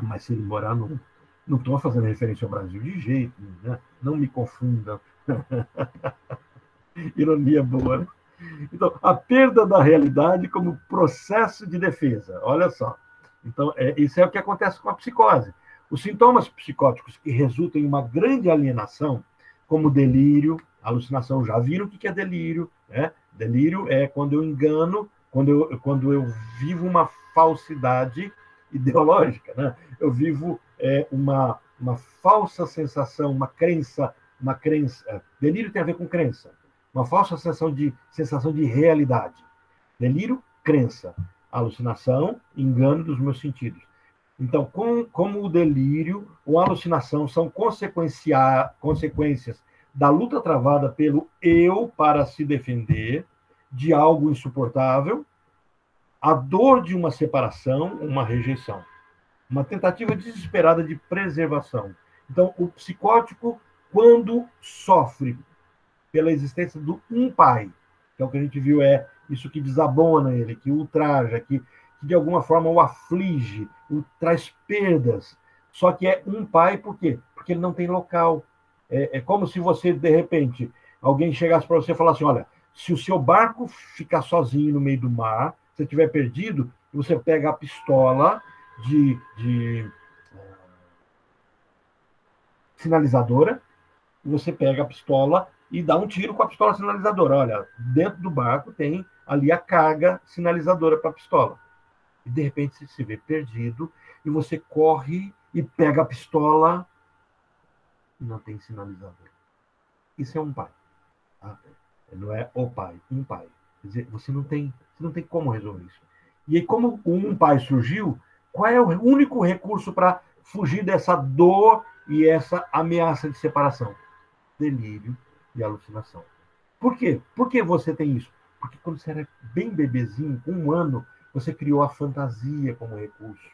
Mas se ele morar num... Não estou fazendo referência ao Brasil de jeito, né? Não me confundam. Ironia boa, né? Então, a perda da realidade como processo de defesa. Olha só. Então, isso é o que acontece com a psicose. Os sintomas psicóticos que resultam em uma grande alienação, como delírio, alucinação, já viram o que é delírio, né? Delírio é quando eu engano, quando eu vivo uma falsidade ideológica, né? Eu vivo uma falsa sensação, uma crença. Delírio tem a ver com crença. Uma falsa sensação de realidade. Delírio, crença. Alucinação, engano dos meus sentidos. Então, como o delírio ou a alucinação são consequências da luta travada pelo eu para se defender de algo insuportável, a dor de uma separação, uma rejeição, uma tentativa desesperada de preservação. Então, o psicótico, quando sofre pela existência do um pai, que é o que a gente viu, é isso que desabona ele, que ultraja, que de alguma forma o aflige, o traz perdas. Só que é um pai, por quê? Porque ele não tem local. É como se você, de repente, alguém chegasse para você e falasse, olha, se o seu barco ficar sozinho no meio do mar, se estiver perdido, você pega a pistola de sinalizadora, e você pega a pistola e dá um tiro com a pistola sinalizadora. Olha, dentro do barco tem ali a carga sinalizadora para a pistola. E de repente você se vê perdido e você corre e pega a pistola e não tem sinalizador. Isso é um pai. Tá? Não é o pai, um pai. Quer dizer, você não tem como resolver isso. E aí, como o um pai surgiu, qual é o único recurso para fugir dessa dor e essa ameaça de separação? Delírio e alucinação. Por quê? Por que você tem isso? Porque quando você era bem bebezinho, com 1 ano, você criou a fantasia como recurso.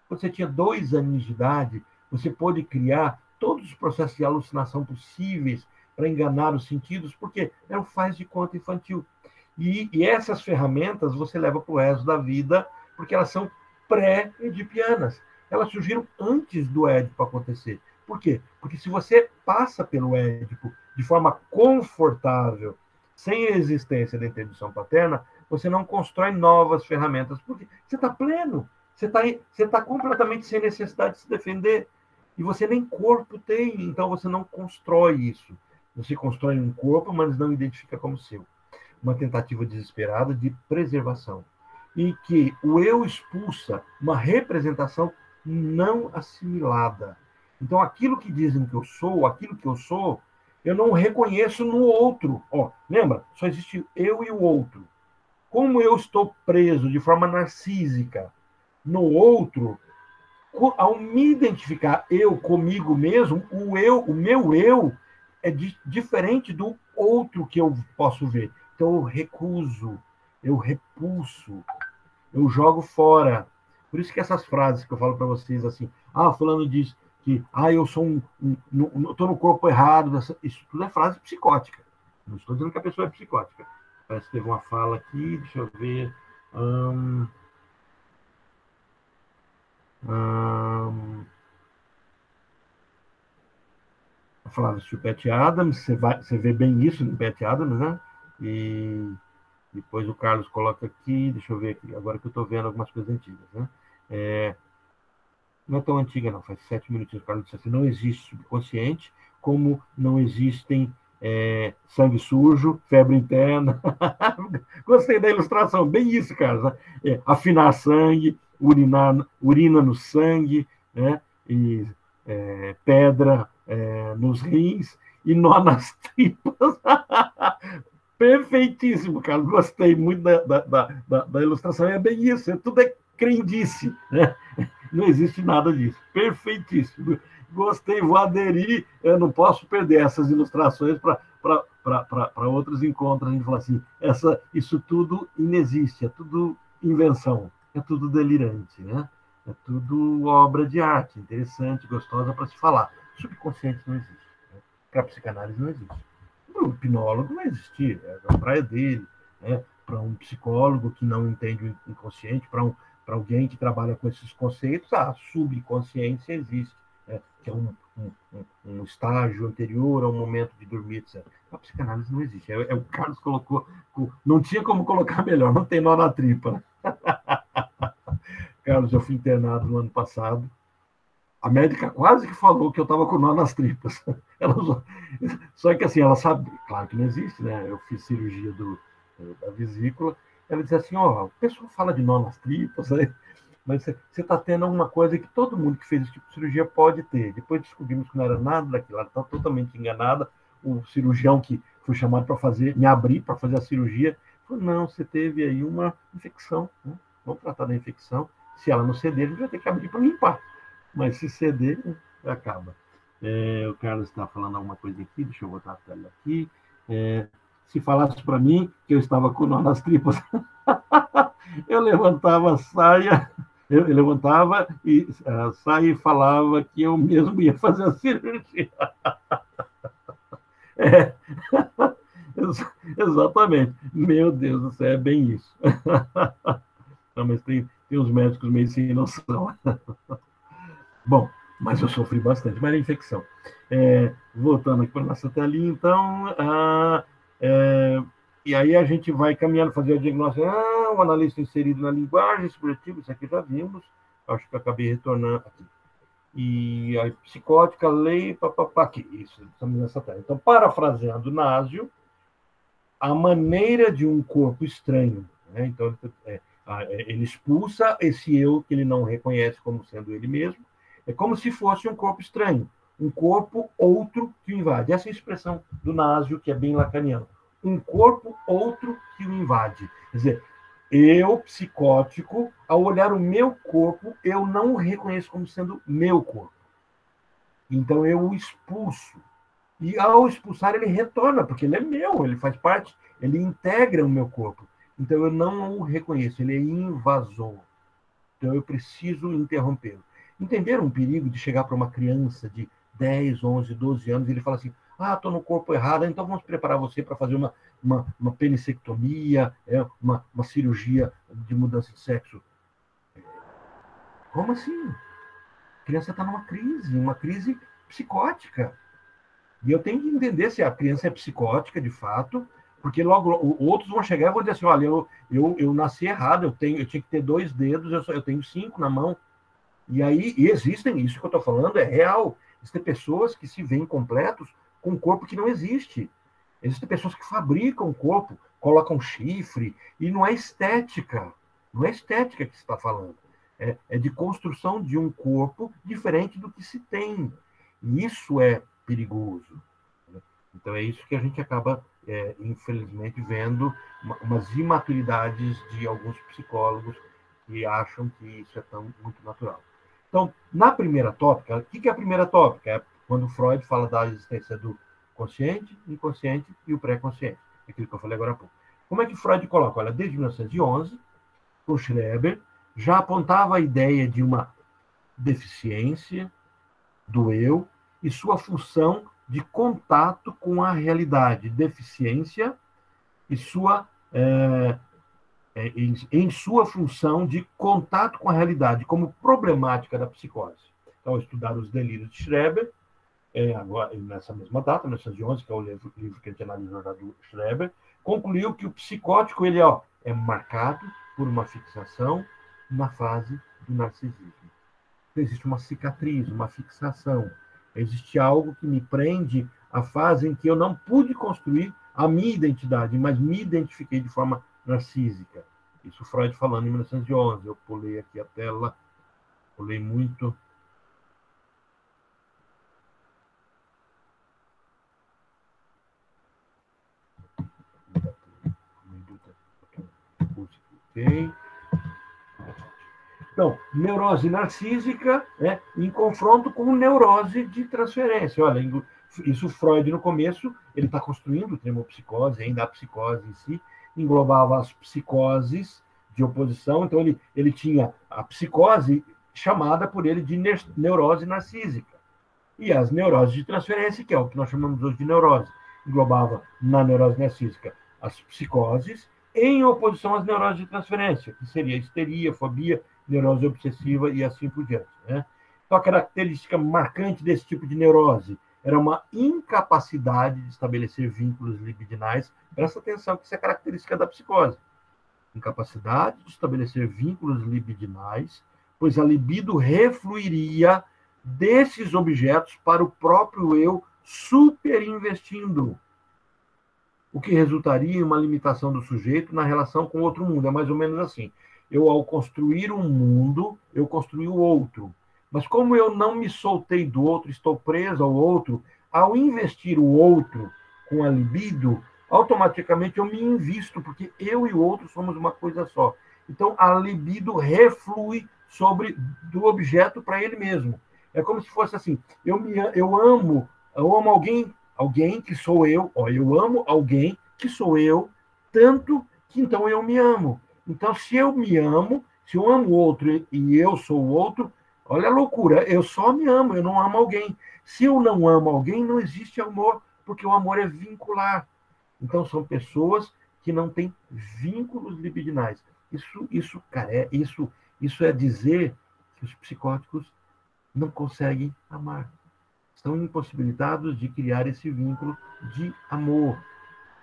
Quando você tinha 2 anos de idade, você pôde criar todos os processos de alucinação possíveis para enganar os sentidos, porque é um faz de conta infantil. E essas ferramentas você leva para o resto da vida, porque elas são pré-edipianas. Elas surgiram antes do Édipo acontecer. Por quê? Porque se você passa pelo Édipo de forma confortável, sem a existência da interdição paterna, você não constrói novas ferramentas, porque você está pleno, você tá completamente sem necessidade de se defender, e você nem corpo tem, então você não constrói isso. Você constrói um corpo, mas não identifica como seu. Uma tentativa desesperada de preservação. E que o eu expulsa uma representação não assimilada. Então, aquilo que dizem que eu sou, eu não reconheço no outro. Ó, lembra? Só existe eu e o outro. Como eu estou preso de forma narcísica no outro, ao me identificar eu comigo mesmo, o meu eu é diferente do outro que eu posso ver. Então eu recuso, eu repulso, eu jogo fora. Por isso que essas frases que eu falo para vocês assim, fulano diz que eu sou estou no corpo errado, isso tudo é frase psicótica. Não estou dizendo que a pessoa é psicótica. Parece que teve uma fala aqui, deixa eu ver. Falava do Pat Adams, você vê bem isso no Pat Adams, né? E depois o Carlos coloca aqui, deixa eu ver aqui, agora que eu estou vendo algumas coisas antigas, né? Não é tão antiga, não, faz 7 minutinhos. O Carlos disse assim: não existe subconsciente, como não existem sangue sujo, febre interna. Gostei da ilustração, bem isso, Carlos. Afinar sangue, urina no sangue, né? E pedra nos rins e nó nas tripas. Perfeitíssimo, Carlos. Gostei muito da ilustração. É bem isso, tudo é crendice, né? Não existe nada disso. Perfeitíssimo. Gostei, vou aderir. Eu não posso perder essas ilustrações para outros encontros. A gente fala assim: isso tudo inexiste, é tudo invenção, é tudo delirante, né? É tudo obra de arte, interessante, gostosa para se falar. Subconsciente não existe. Né? Para a psicanálise não existe. Para o hipnólogo não existir, é a praia dele. Né? Para um psicólogo que não entende o inconsciente, para alguém que trabalha com esses conceitos, a subconsciência existe, né? Que é um estágio anterior ao momento de dormir, etc. A psicanálise não existe. O Carlos colocou, não tinha como colocar melhor, não tem nó na tripa. Né? Carlos, eu fui internado no ano passado. A médica quase que falou que eu estava com nó nas tripas. Só que assim, ela sabe, claro que não existe, né? Eu fiz cirurgia da vesícula. Ela disse assim: o pessoal fala de nó nas tripas, né? Mas você está tendo alguma coisa que todo mundo que fez esse tipo de cirurgia pode ter. Depois descobrimos que não era nada daquilo, ela estava totalmente enganada. O cirurgião que foi chamado para me abrir, para fazer a cirurgia, falou: não, você teve aí uma infecção, né? Vamos tratar da infecção. Se ela não ceder, a gente vai ter que abrir para limpar. Mas se ceder, acaba. O Carlos está falando alguma coisa aqui, deixa eu botar a tela aqui. Se falasse para mim que eu estava com nó nas tripas, eu levantava a saia, eu levantava a saia e falava que eu mesmo ia fazer a cirurgia. Exatamente. Meu Deus do céu, é bem isso. Não, mas tem uns médicos meio sem noção. Bom, mas eu sofri bastante, mas era infecção. Voltando aqui para a nossa telinha, então, e aí a gente vai caminhando, fazer o diagnóstico. O analista inserido na linguagem subjetiva, isso aqui já vimos, acho que eu acabei retornando aqui. E a psicótica, lei, aqui, isso, estamos nessa tela. Então, parafraseando Násio, a maneira de um corpo estranho, né? Então, ele expulsa esse eu que ele não reconhece como sendo ele mesmo. É como se fosse um corpo estranho, um corpo outro que o invade. Essa é a expressão do Násio, que é bem lacaniano. um corpo outro que o invade. Quer dizer, eu, psicótico, ao olhar o meu corpo, eu não o reconheço como sendo meu corpo. Então eu o expulso. E ao expulsar, ele retorna, porque ele é meu, ele faz parte, ele integra o meu corpo. Então eu não o reconheço, ele é invasor. Então eu preciso interrompê-lo. Entenderam o perigo de chegar para uma criança de 10, 11, 12 anos e ele fala assim: ah, estou no corpo errado, então vamos preparar você para fazer uma penissectomia, uma cirurgia de mudança de sexo. Como assim? A criança está numa crise, uma crise psicótica. E eu tenho que entender se a criança é psicótica, de fato, porque logo outros vão chegar e vão dizer assim: olha, eu nasci errado, eu tinha que ter 2 dedos, eu tenho 5 na mão. E aí e existem, isso que eu estou falando é real. Existem pessoas que se veem completos com um corpo que não existe. Existem pessoas que fabricam o corpo, colocam chifre, e não é estética. Não é estética que se está falando. É de construção de um corpo diferente do que se tem. E isso é perigoso. Então, é isso que a gente acaba, infelizmente, vendo umas imaturidades de alguns psicólogos que acham que isso é muito natural. Então, na primeira tópica, o que é a primeira tópica? É quando Freud fala da existência do consciente, inconsciente e o pré-consciente. Aquilo que eu falei agora há pouco. Como é que Freud coloca? Olha, desde 1911, o Schreber já apontava a ideia de uma deficiência do eu e sua função de contato com a realidade, deficiência e sua em sua função de contato com a realidade, como problemática da psicose. Então, estudar os delírios de Schreber, agora, nessa mesma data, 1911, que é o livro que a gente analisou do Schreber, concluiu que o psicótico ele, é marcado por uma fixação na fase do narcisismo. Então, existe uma cicatriz, uma fixação. Existe algo que me prende à fase em que eu não pude construir a minha identidade, mas me identifiquei de forma narcísica. Isso Freud falando em 1911. Eu pulei aqui a tela, pulei muito. Ok. Então, neurose narcísica, em confronto com neurose de transferência. Olha, isso Freud, no começo, ele está construindo o termo psicose, ainda a psicose em si, englobava as psicoses de oposição, então ele tinha a psicose chamada por ele de neurose narcísica. E as neuroses de transferência, que é o que nós chamamos hoje de neurose, englobava na neurose narcísica as psicoses, em oposição às neuroses de transferência, que seria histeria, fobia, neurose obsessiva e assim por diante. Né? Então, a característica marcante desse tipo de neurose era uma incapacidade de estabelecer vínculos libidinais. Presta atenção que isso é característica da psicose. Incapacidade de estabelecer vínculos libidinais, pois a libido refluiria desses objetos para o próprio eu superinvestindo, o que resultaria em uma limitação do sujeito na relação com o outro mundo. É mais ou menos assim. Eu, ao construir um mundo, eu construí o outro. Mas como eu não me soltei do outro, estou preso ao outro, ao investir o outro com a libido, automaticamente eu me invisto, porque eu e o outro somos uma coisa só. Então, a libido reflui do objeto para ele mesmo. É como se fosse assim, eu amo alguém que sou eu, eu amo alguém que sou eu, tanto que então eu me amo. Então, se eu me amo, se eu amo o outro e eu sou o outro, olha a loucura, eu só me amo, eu não amo alguém. Se eu não amo alguém, não existe amor, porque o amor é vincular. Então, são pessoas que não têm vínculos libidinais. Isso é dizer que os psicóticos não conseguem amar. Estão impossibilitados de criar esse vínculo de amor.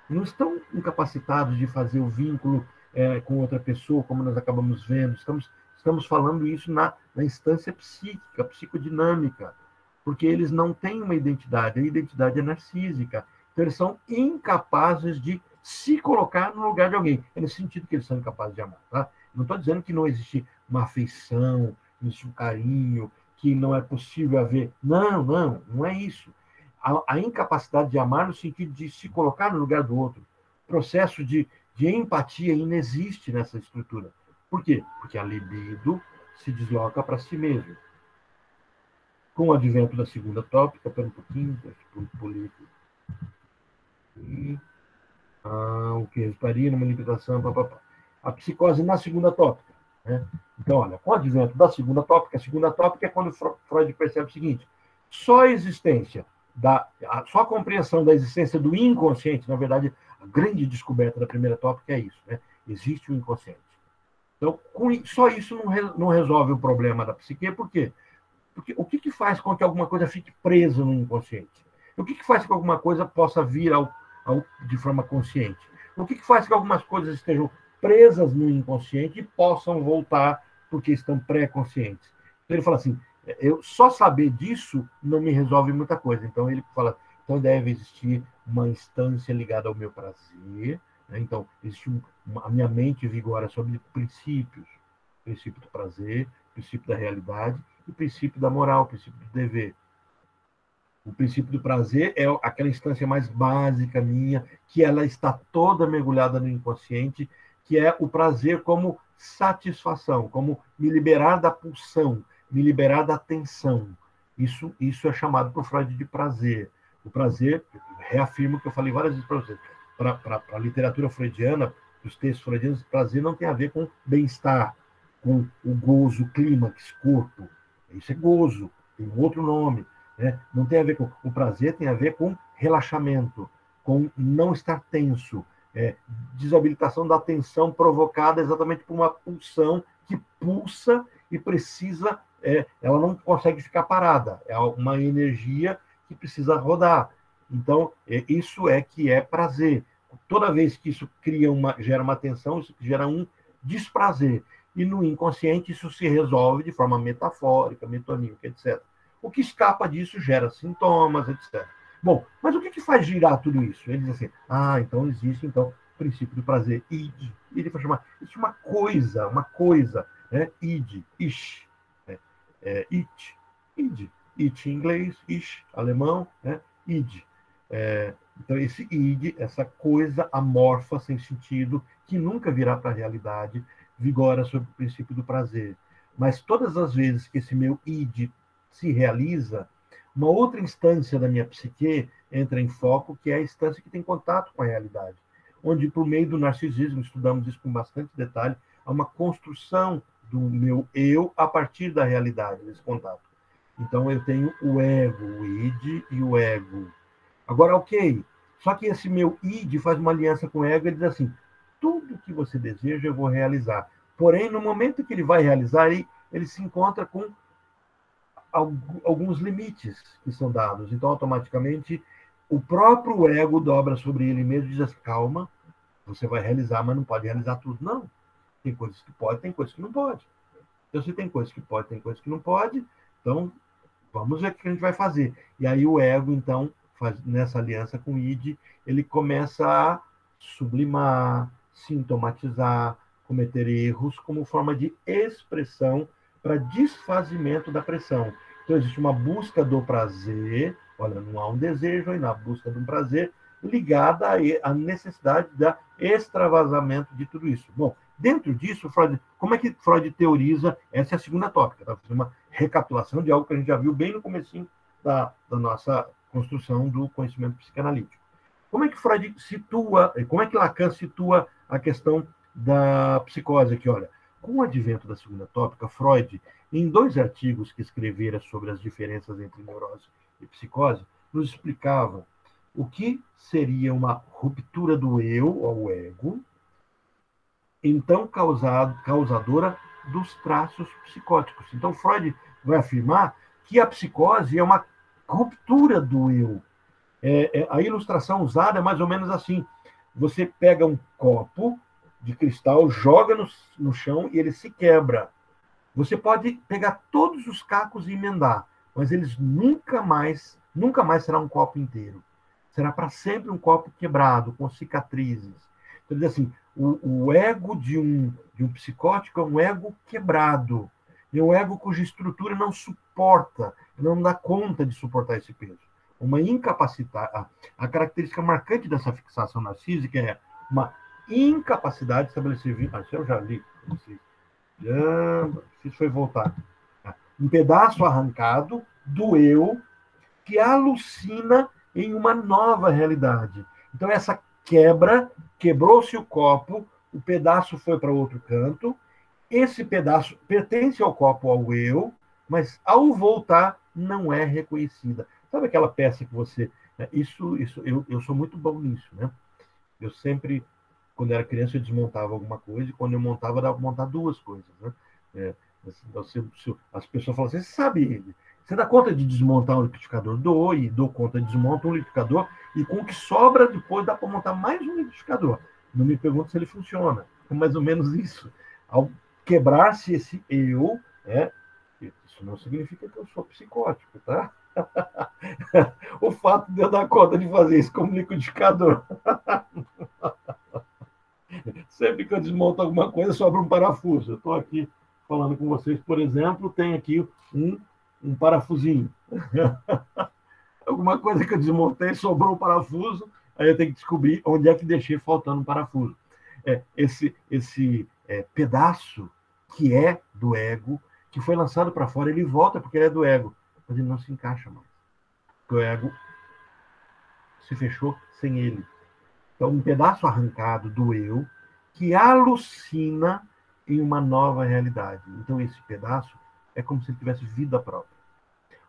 Não estão incapacitados de fazer o vínculo com outra pessoa, como nós acabamos vendo. Estamos falando isso na instância psíquica, psicodinâmica, porque eles não têm uma identidade, a identidade é narcísica. Então, eles são incapazes de se colocar no lugar de alguém. É nesse sentido que eles são incapazes de amar. Tá? Não estou dizendo que não existe uma afeição, não existe um carinho, que não é possível haver. Não é isso. A incapacidade de amar no sentido de se colocar no lugar do outro. processo de empatia inexiste nessa estrutura. Por quê? Porque a libido se desloca para si mesmo. Com o advento da segunda tópica, pera um pouquinho, o que resultaria numa limitação, papapá. A psicose na segunda tópica. Né? Então, olha, com o advento da segunda tópica, a segunda tópica é quando Freud percebe o seguinte: só a existência, só a compreensão da existência do inconsciente, na verdade, a grande descoberta da primeira tópica é isso, né? Existe o inconsciente. Então, só isso não resolve o problema da psique, por quê? Porque o que faz com que alguma coisa fique presa no inconsciente? O que faz com que alguma coisa possa vir de forma consciente? O que faz com que algumas coisas estejam presas no inconsciente e possam voltar porque estão pré-conscientes? Então ele fala assim, eu só saber disso não me resolve muita coisa. Então ele fala, então deve existir uma instância ligada ao meu prazer, né? Então existe a minha mente vigora sobre princípios, princípio do prazer, princípio da realidade e princípio da moral, princípio do dever. O princípio do prazer é aquela instância mais básica minha, que ela está toda mergulhada no inconsciente, que é o prazer como satisfação, como me liberar da pulsão, me liberar da tensão. Isso é chamado por Freud de prazer. O prazer, reafirmo o que eu falei várias vezes para vocês, para a literatura freudiana, os textos freudianos, prazer não tem a ver com bem-estar, com o gozo, clímax, corpo. Isso é gozo, tem um outro nome. Né? Não tem a ver com o prazer, tem a ver com relaxamento, com não estar tenso, desabilitação da tensão provocada exatamente por uma pulsão que pulsa e precisa, ela não consegue ficar parada, é uma energia que precisa rodar. Então, isso é que é prazer. Toda vez que isso gera uma tensão, isso gera um desprazer. E no inconsciente isso se resolve de forma metafórica, metonímica, etc. O que escapa disso gera sintomas, etc. Bom, mas o que faz girar tudo isso? Ele diz assim, então existe o princípio do prazer, id. Ele vai chamar, isso é uma coisa, né? Id, ish, it, id. It em inglês, ish, alemão, né? Id. Então esse id, essa coisa amorfa, sem sentido, que nunca virá para a realidade, vigora sobre o princípio do prazer. Mas todas as vezes que esse meu id se realiza, uma outra instância da minha psique entra em foco, que é a instância que tem contato com a realidade, onde, por meio do narcisismo, estudamos isso com bastante detalhe, há uma construção do meu eu a partir da realidade, desse contato. Então, eu tenho o ego, o id e o ego. Agora, ok, só que esse meu id faz uma aliança com o ego, ele diz assim, tudo que você deseja eu vou realizar. Porém, no momento que ele vai realizar, ele se encontra com alguns limites que são dados. Então, automaticamente, o próprio ego dobra sobre ele mesmo e diz assim, calma, você vai realizar, mas não pode realizar tudo. Não. Tem coisas que pode, tem coisas que não pode. Então, se tem coisas que pode, tem coisas que não pode, então, vamos ver o que a gente vai fazer. E aí o ego, então, nessa aliança com o id, ele começa a sublimar, sintomatizar, cometer erros como forma de expressão para desfazimento da pressão. Então, existe uma busca do prazer, olha, não há um desejo, e na busca de um prazer, ligada à necessidade da extravasamento de tudo isso. Bom, dentro disso, como é que Freud teoriza? Essa é a segunda tópica, tá? Uma recapitulação de algo que a gente já viu bem no comecinho da nossa construção do conhecimento psicanalítico. Como é que Freud situa, como é que Lacan situa a questão da psicose aqui? Olha, com o advento da segunda tópica, Freud, em 2 artigos que escrevera sobre as diferenças entre neurose e psicose, nos explicava o que seria uma ruptura do eu, ou ego, então causadora dos traços psicóticos. Então, Freud vai afirmar que a psicose é uma ruptura do eu. A ilustração usada é mais ou menos assim. Você pega um copo de cristal, joga no chão e ele se quebra. Você pode pegar todos os cacos e emendar, mas eles nunca mais será um copo inteiro. Será para sempre um copo quebrado, com cicatrizes. Então, diz assim, o ego de um psicótico é um ego quebrado. É um ego cuja estrutura não suporta, não dá conta de suportar esse peso. Uma incapacidade. A característica marcante dessa fixação narcísica é uma incapacidade de estabelecer vínculo. Isso eu já li. Não sei se foi voltar. Um pedaço arrancado do eu que alucina em uma nova realidade. Então, essa quebra, quebrou-se o copo, o pedaço foi para outro canto, esse pedaço pertence ao copo, ao eu, mas ao voltar não é reconhecida. Sabe aquela peça que você... eu sou muito bom nisso, né? Eu sempre, quando era criança, eu desmontava alguma coisa, e quando eu montava, dava para montar duas coisas, né? As pessoas falam assim, você sabe, você dá conta de desmontar um liquidificador? Dou conta de desmontar um liquidificador, e com o que sobra depois dá para montar mais um liquidificador. Não me pergunto se ele funciona. É mais ou menos isso. Ao quebrar-se esse eu, isso não significa que eu sou psicótico, tá? O fato de eu dar conta de fazer isso como liquidificador. Sempre que eu desmonto alguma coisa, sobra um parafuso. Eu estou aqui falando com vocês, por exemplo, tem aqui um parafusinho. Alguma coisa que eu desmontei, sobrou um parafuso, aí eu tenho que descobrir onde é que deixei faltando um parafuso. Esse pedaço que é do ego, que foi lançado para fora, ele volta porque ele é do ego, mas ele não se encaixa mais. O ego se fechou sem ele. Então, um pedaço arrancado do eu que alucina em uma nova realidade. Então, esse pedaço é como se ele tivesse vida própria.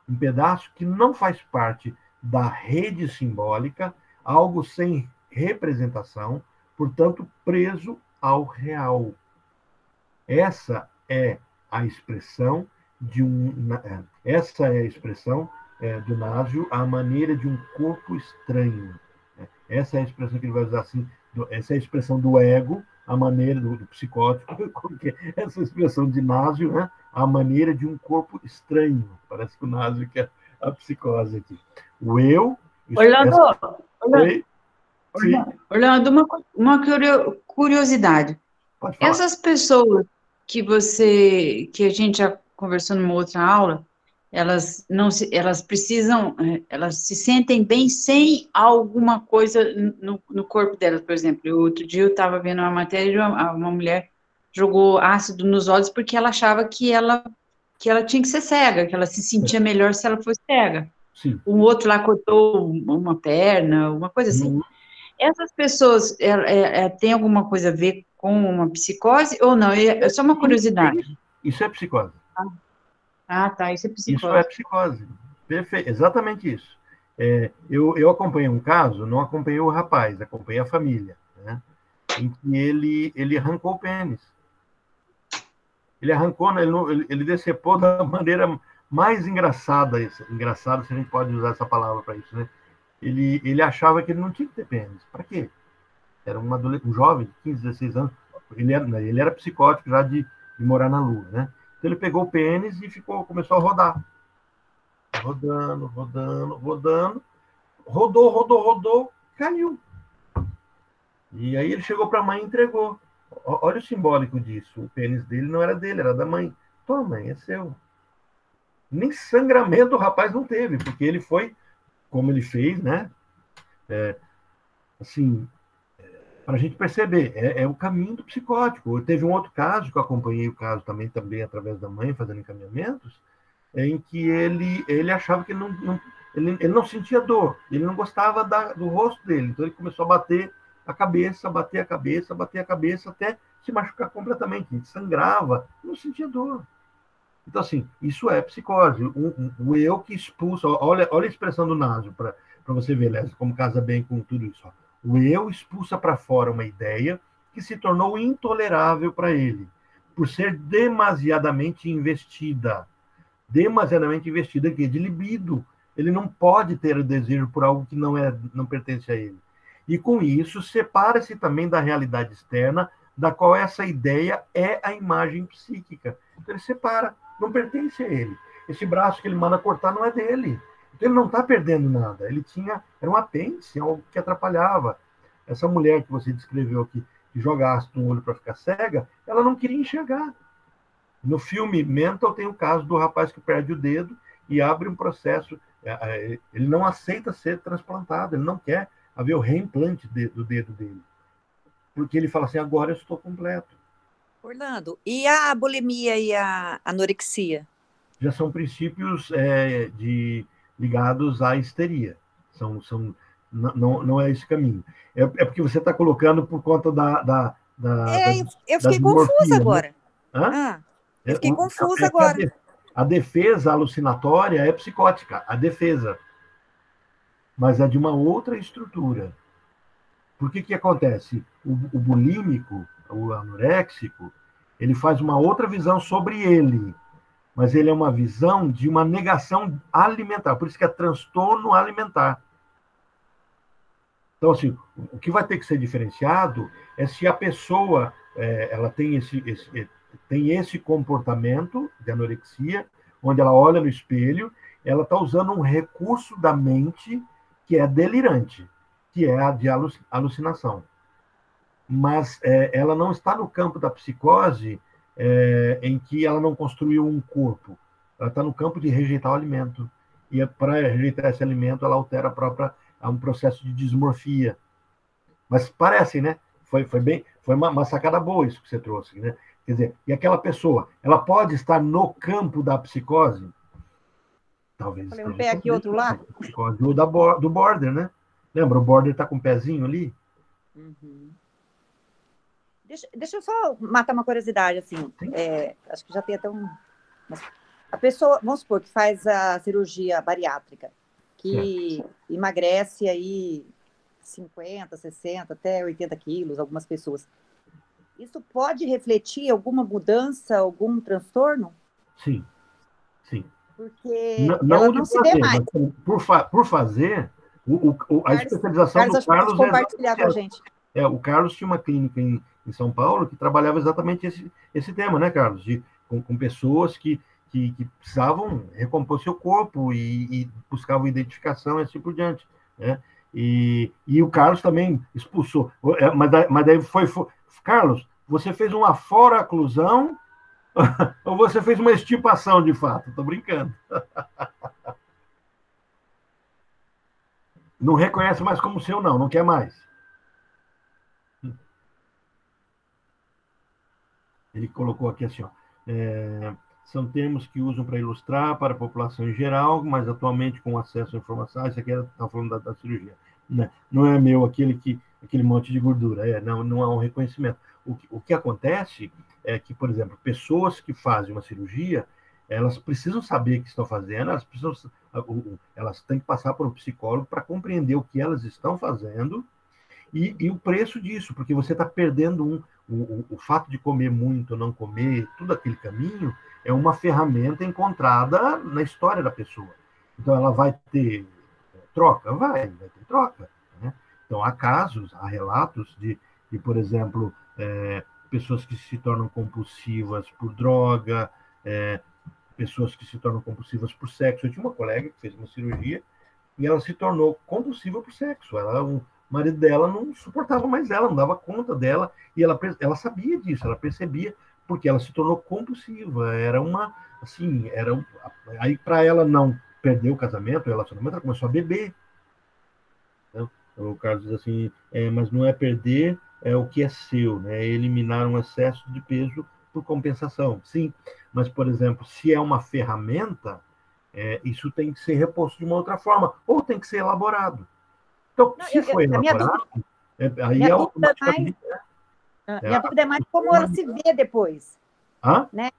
Um pedaço que não faz parte da rede simbólica, algo sem representação, portanto, preso ao real. Essa é a expressão do Nasio, a maneira de um corpo estranho. Essa é a expressão que ele vai usar assim, essa é a expressão do ego, a maneira do psicótico, essa expressão de Nasio, né? A maneira de um corpo estranho. Parece que o Nasio quer a psicose aqui. O eu... Orlando, uma curiosidade. Pode falar. Essas pessoas que a gente já conversou numa outra aula, elas precisam, elas se sentem bem sem alguma coisa no corpo delas, por exemplo. Outro dia eu estava vendo uma matéria de uma mulher jogou ácido nos olhos porque ela achava que ela tinha que ser cega, que ela se sentia melhor se ela fosse cega. Sim. Um outro lá cortou uma perna, uma coisa assim. Essas pessoas têm alguma coisa a ver com uma psicose ou não? É só uma curiosidade. Isso é psicose. Tá, isso é psicose. Isso é psicose. Perfeito, exatamente isso. Eu acompanhei um caso, não acompanhei o rapaz, acompanhei a família, né, em que ele arrancou o pênis. Ele arrancou, ele decepou da maneira mais engraçada se a gente pode usar essa palavra para isso, né? Ele achava que ele não tinha que ter pênis. Para quê? Era um jovem de 15, 16 anos. Ele era psicótico já de morar na Lua, né? Então ele pegou o pênis e começou a rodar. Rodando. Rodou, caiu. E aí ele chegou para a mãe e entregou. Olha o simbólico disso. O pênis dele não era dele, era da mãe. Toma, mãe, é seu. Nem sangramento o rapaz não teve, porque ele foi, como ele fez, né? Assim, para a gente perceber, é o caminho do psicótico. Teve um outro caso, que eu acompanhei o caso também através da mãe, fazendo encaminhamentos, em que ele achava que ele não sentia dor, ele não gostava do rosto dele, então ele começou a bater a cabeça, até se machucar completamente. Ele sangrava, não sentia dor. Então, assim, isso é psicose. O eu que expulsa... Olha a expressão do Nasio, para você ver, Léo, como casa bem com tudo isso. O eu expulsa para fora uma ideia que se tornou intolerável para ele, por ser demasiadamente investida, que é de libido. Ele não pode ter o desejo por algo que não pertence a ele. E, com isso, separa-se também da realidade externa, da qual essa ideia é a imagem psíquica. Então, ele separa, não pertence a ele. Esse braço que ele manda cortar não é dele. Então, ele não está perdendo nada. Era um apêndice, algo que atrapalhava. Essa mulher que você descreveu aqui, que joga ácido no olho para ficar cega, ela não queria enxergar. No filme Mental tem o caso do rapaz que perde o dedo e abre um processo. Ele não aceita ser transplantado, ele não quer haver o reimplante do dedo dele. porque ele fala assim, agora eu estou completo. Orlando, e a bulimia e a anorexia? Já são princípios ligados à histeria. Não é esse caminho. É porque você está colocando por conta Eu da fiquei confusa dismorfia, né? agora. Hã? Ah, eu É, fiquei confusa é que agora. a defesa alucinatória é psicótica, a defesa, mas é de uma outra estrutura. Por que acontece? O bulímico, o anoréxico, ele faz uma outra visão sobre ele, mas ele é uma visão de uma negação alimentar, por isso que é transtorno alimentar. Então, assim, o que vai ter que ser diferenciado é se a pessoa ela tem esse comportamento de anorexia, onde ela olha no espelho, ela está usando um recurso da mente que é delirante, que é a de alucinação. Mas ela não está no campo da psicose em que ela não construiu um corpo. Ela está no campo de rejeitar o alimento. E para rejeitar esse alimento, ela altera a um processo de dismorfia. Mas parece, né? Foi uma sacada boa isso que você trouxe, né? Quer dizer, e aquela pessoa, ela pode estar no campo da psicose? Talvez Falei, um esteja pé aqui, outro lá. psicose do border, né? Lembra? O border está com um pezinho ali? Uhum. Deixa eu só matar uma curiosidade, assim. Acho que já tem até um... A pessoa, vamos supor, que faz a cirurgia bariátrica, que emagrece aí 50, 60, até 80 quilos, algumas pessoas. Isso pode refletir alguma mudança, algum transtorno? Sim, sim. Porque Não ela o de não se vê fazer, mais. mas por fazer, a especialização Carlos, do acho que pode Carlos é compartilhar com a exatamente gente. essa. O Carlos tinha uma clínica em São Paulo que trabalhava exatamente esse tema, né, Carlos? Com pessoas que precisavam recompor seu corpo e buscavam identificação e assim por diante, né? E o Carlos também expulsou. Mas daí foi. Carlos, você fez uma fora-oclusão ou você fez uma extirpação de fato? Estou brincando. Não reconhece mais como seu, não quer mais. Ele colocou aqui assim, ó, são termos que usam para ilustrar para a população em geral, mas atualmente com acesso à informação, isso aqui está falando da cirurgia. Não é meu aquele monte de gordura, não é um reconhecimento. O que acontece é que, por exemplo, pessoas que fazem uma cirurgia, elas precisam saber o que estão fazendo, elas têm que passar por um psicólogo para compreender o que elas estão fazendo e o preço disso, porque você está perdendo o fato de comer muito ou não comer, tudo aquele caminho, é uma ferramenta encontrada na história da pessoa. Então, ela vai ter troca? Vai ter troca. Né? Então, há casos, há relatos por exemplo, pessoas que se tornam compulsivas por droga, pessoas que se tornam compulsivas por sexo. Eu tinha uma colega que fez uma cirurgia e ela se tornou compulsiva por sexo. O marido dela não suportava mais ela, não dava conta dela, e ela sabia disso, ela percebia, porque ela se tornou compulsiva. Aí para ela não perder o casamento, o relacionamento, ela começou a beber. Né? Então, o Carlos diz assim, mas não é perder o que é seu, né? É eliminar um excesso de peso por compensação. Sim, mas, por exemplo, se é uma ferramenta, isso tem que ser reposto de uma outra forma, ou tem que ser elaborado. Então, Não, se for elaborado, aí é automaticamente... Minha dúvida é mais como ela se vê depois. Hã? Né?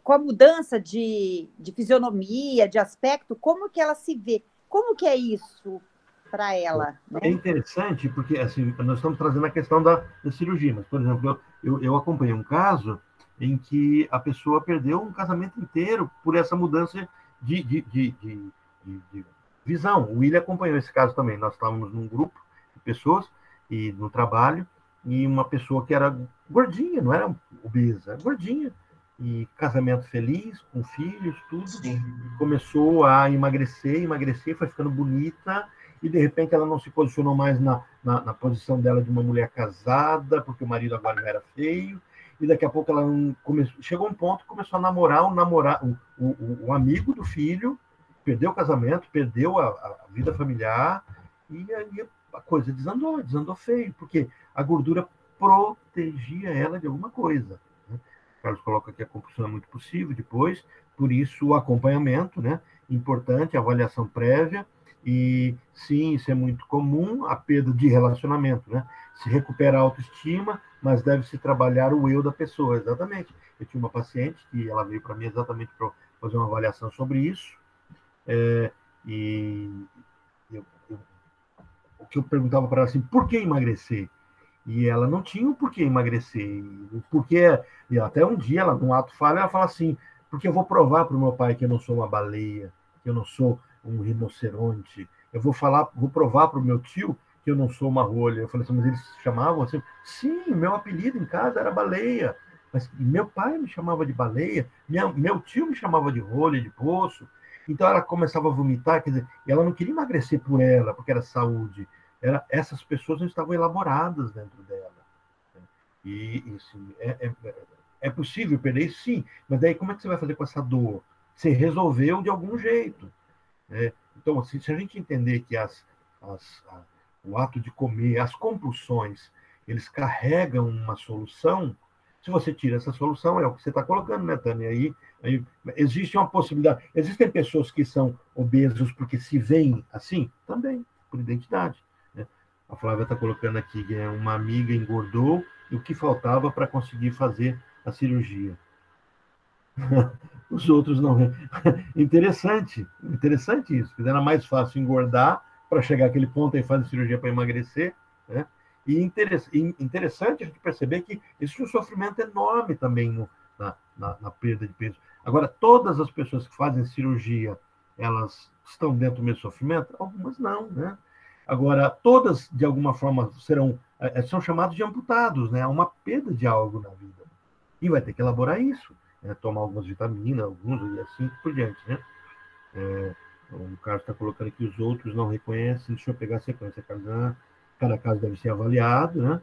Com a mudança de fisionomia, de aspecto, como que ela se vê? Como que é isso para ela? Né? É interessante, porque assim, nós estamos trazendo a questão da cirurgia, mas, por exemplo, eu acompanhei um caso em que a pessoa perdeu um casamento inteiro por essa mudança de visão. O William acompanhou esse caso também. Nós estávamos num grupo de pessoas e no trabalho, e uma pessoa que era gordinha, não era obesa, era gordinha, e casamento feliz, com filhos, tudo. Sim. Começou a emagrecer, foi ficando bonita, e de repente ela não se posicionou mais na posição dela de uma mulher casada, porque o marido agora já era feio, e daqui a pouco ela chegou a um ponto que começou a namorar o amigo do filho, perdeu o casamento, perdeu a vida familiar, e aí coisa desandou feio, porque a gordura protegia ela de alguma coisa, né? O Carlos coloca que a compulsão é muito possível depois, por isso o acompanhamento, né? Importante, a avaliação prévia, e sim, isso é muito comum, a perda de relacionamento, né? Se recupera a autoestima, mas deve-se trabalhar o eu da pessoa, exatamente. Eu tinha uma paciente que ela veio para mim exatamente para fazer uma avaliação sobre isso, e eu, eu, o que eu perguntava para ela assim, por que emagrecer? E ela não tinha o porquê emagrecer. O porquê, e até um dia, ela, num ato falho, ela fala assim, porque eu vou provar para o meu pai que eu não sou uma baleia, que eu não sou um rinoceronte, eu vou provar para o meu tio que eu não sou uma rolha. Eu falei assim, mas eles se chamavam assim? Sim, meu apelido em casa era baleia, mas meu pai me chamava de baleia, meu tio me chamava de rolha, de poço. Então ela começava a vomitar, quer dizer, e ela não queria emagrecer por ela, porque era saúde. Essas pessoas não estavam elaboradas dentro dela. E assim, é possível perder isso? Sim, mas daí como é que você vai fazer com essa dor? Você resolveu de algum jeito, né? Então, assim, se a gente entender que o ato de comer, as compulsões, eles carregam uma solução, se você tira essa solução, é o que você está colocando, né, Tânia? Aí existe uma possibilidade. Existem pessoas que são obesos porque se veem assim? Também, por identidade, né? A Flávia está colocando aqui que uma amiga engordou e o que faltava para conseguir fazer a cirurgia. Os outros não. Interessante isso. Era mais fácil engordar para chegar àquele ponto e fazer cirurgia para emagrecer, né? E interessante a gente perceber que existe um sofrimento enorme também na perda de peso. Agora, todas as pessoas que fazem cirurgia, elas estão dentro do mesmo sofrimento? Algumas não, né? Agora, todas, de alguma forma, são chamados de amputados, né? Há uma perda de algo na vida. E vai ter que elaborar isso, né? Tomar algumas vitaminas, alguns e assim por diante, né? O Carlos está colocando aqui os outros não reconhecem. Deixa eu pegar a sequência. Cada caso deve ser avaliado, né?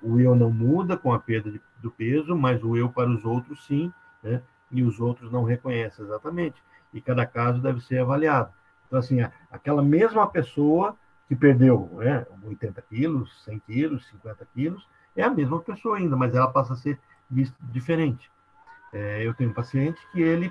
O eu não muda com a perda do peso, mas o eu para os outros sim, né? E os outros não reconhecem exatamente. E cada caso deve ser avaliado. Então, assim, aquela mesma pessoa que perdeu, né, 80 quilos, 100 quilos, 50 quilos, é a mesma pessoa ainda, mas ela passa a ser vista diferente. Eu tenho um paciente que ele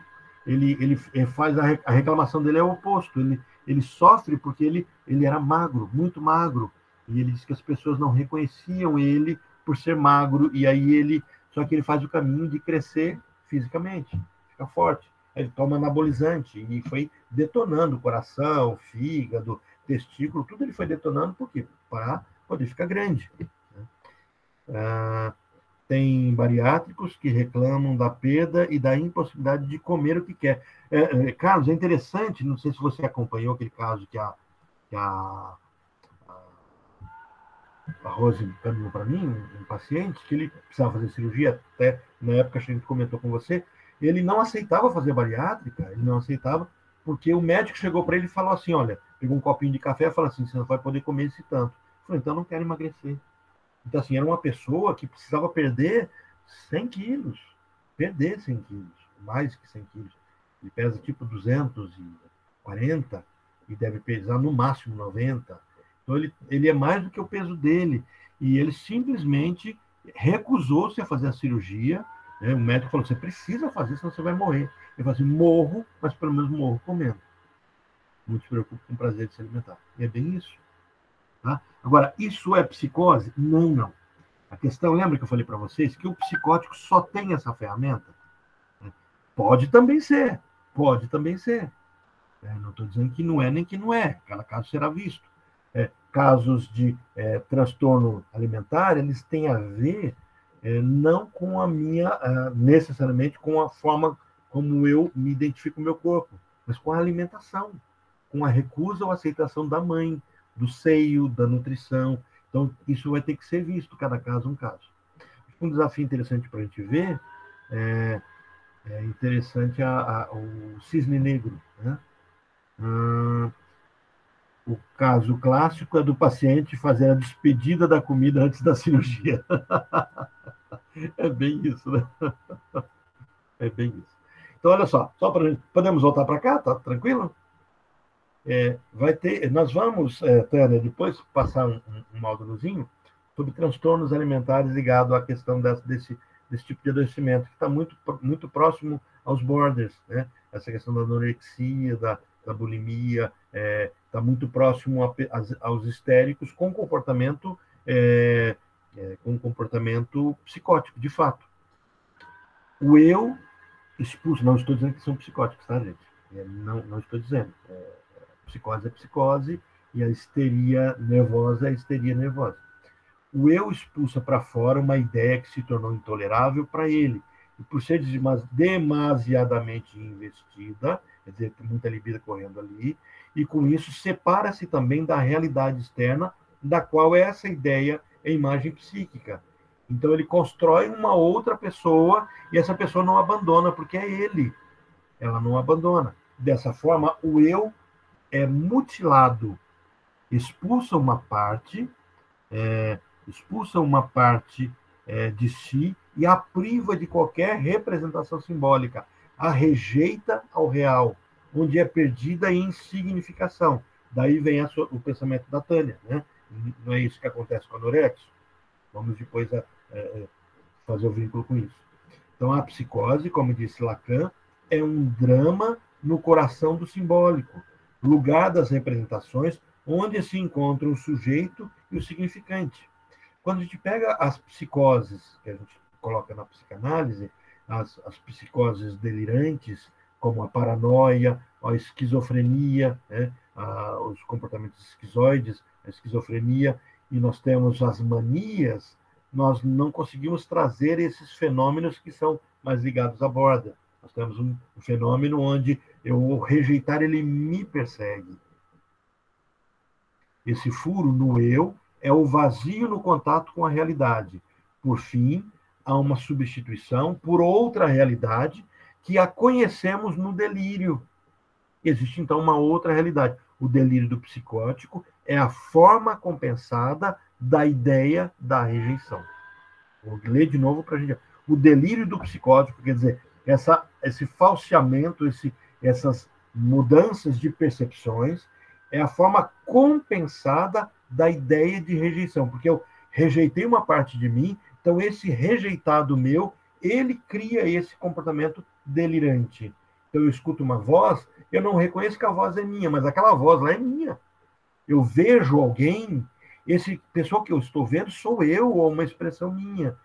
faz a reclamação dele é o oposto. Ele sofre porque ele era magro, muito magro, e ele diz que as pessoas não reconheciam ele por ser magro, e aí só que ele faz o caminho de crescer fisicamente, fica forte. Ele toma anabolizante e foi detonando o coração, fígado, testículo, tudo ele foi detonando, por quê? Para poder ficar grande, né? Tem bariátricos que reclamam da perda e da impossibilidade de comer o que quer. Carlos, é interessante, não sei se você acompanhou aquele caso que a Rose encaminhou para mim, um paciente, que ele precisava fazer cirurgia, até na época que a gente comentou com você, ele não aceitava fazer bariátrica, ele não aceitava, porque o médico chegou para ele e falou assim, olha, pegou um copinho de café e falou assim, você não vai poder comer esse tanto. Eu falei, então eu não quero emagrecer. Então, assim, era uma pessoa que precisava perder 100 quilos. Perder 100 quilos. Mais que 100 quilos. Ele pesa tipo 240 e deve pesar no máximo 90. Então, ele é mais do que o peso dele. E ele simplesmente recusou-se a fazer a cirurgia, né? O médico falou, você precisa fazer, senão você vai morrer. Ele falou assim, morro, mas pelo menos morro comendo. Não se preocupe com o prazer de se alimentar. E é bem isso. Tá? Agora, isso é psicose? Não, não. A questão, lembra que eu falei para vocês que o psicótico só tem essa ferramenta? Pode também ser, pode também ser. Não estou dizendo que não é nem que não é, cada caso será visto. Casos de transtorno alimentar, eles têm a ver não com a minha, necessariamente com a forma como eu me identifico com o meu corpo, mas com a alimentação, com a recusa ou aceitação da mãe, do seio, da nutrição. Então, isso vai ter que ser visto, cada caso um caso. Um desafio interessante para a gente ver é interessante o cisne negro, né? O caso clássico é do paciente fazer a despedida da comida antes da cirurgia. É bem isso, né? É bem isso. Então, olha só para podemos voltar para cá? Tá tranquilo? Nós vamos, Tânia, depois passar um módulozinho sobre transtornos alimentares ligados à questão desse tipo de adoecimento, que está muito próximo aos borders, né? Essa questão da anorexia, da bulimia, está muito próximo aos histéricos com comportamento psicótico, de fato. O eu expulso, não estou dizendo que são psicóticos, tá, gente? Não estou dizendo. Psicose é psicose e a histeria nervosa é a histeria nervosa. O eu expulsa para fora uma ideia que se tornou intolerável para ele. E por ser demasiadamente investida, quer dizer, tem muita libido correndo ali, e com isso separa-se também da realidade externa, da qual essa ideia é imagem psíquica. Então ele constrói uma outra pessoa e essa pessoa não abandona, porque é ele. Ela não abandona. Dessa forma, o eu é mutilado, expulsa uma parte de si e a priva de qualquer representação simbólica, a rejeita ao real, onde é perdida em insignificação. Daí vem o pensamento da Tânia, né? Não é isso que acontece com a anorexia? Vamos depois fazer o vínculo com isso. Então, a psicose, como disse Lacan, é um drama no coração do simbólico, lugar das representações, onde se encontra o sujeito e o significante. Quando a gente pega as psicoses que a gente coloca na psicanálise, as psicoses delirantes, como a paranoia, a esquizofrenia, né? Os comportamentos esquizoides, a esquizofrenia, e nós temos as manias, nós não conseguimos trazer esses fenômenos que são mais ligados à borda. Nós temos um fenômeno onde eu rejeitar, ele me persegue. Esse furo no eu é o vazio no contato com a realidade. Por fim, há uma substituição por outra realidade que a conhecemos no delírio. Existe, então, uma outra realidade. O delírio do psicótico é a forma compensada da ideia da rejeição. Vou ler de novo para a gente. O delírio do psicótico, quer dizer, esse falseamento, essas mudanças de percepções, é a forma compensada da ideia de rejeição, porque eu rejeitei uma parte de mim, então esse rejeitado meu, ele cria esse comportamento delirante. Então eu escuto uma voz, eu não reconheço que a voz é minha, mas aquela voz lá é minha. Eu vejo alguém, esse pessoa que eu estou vendo sou eu, ou uma expressão minha,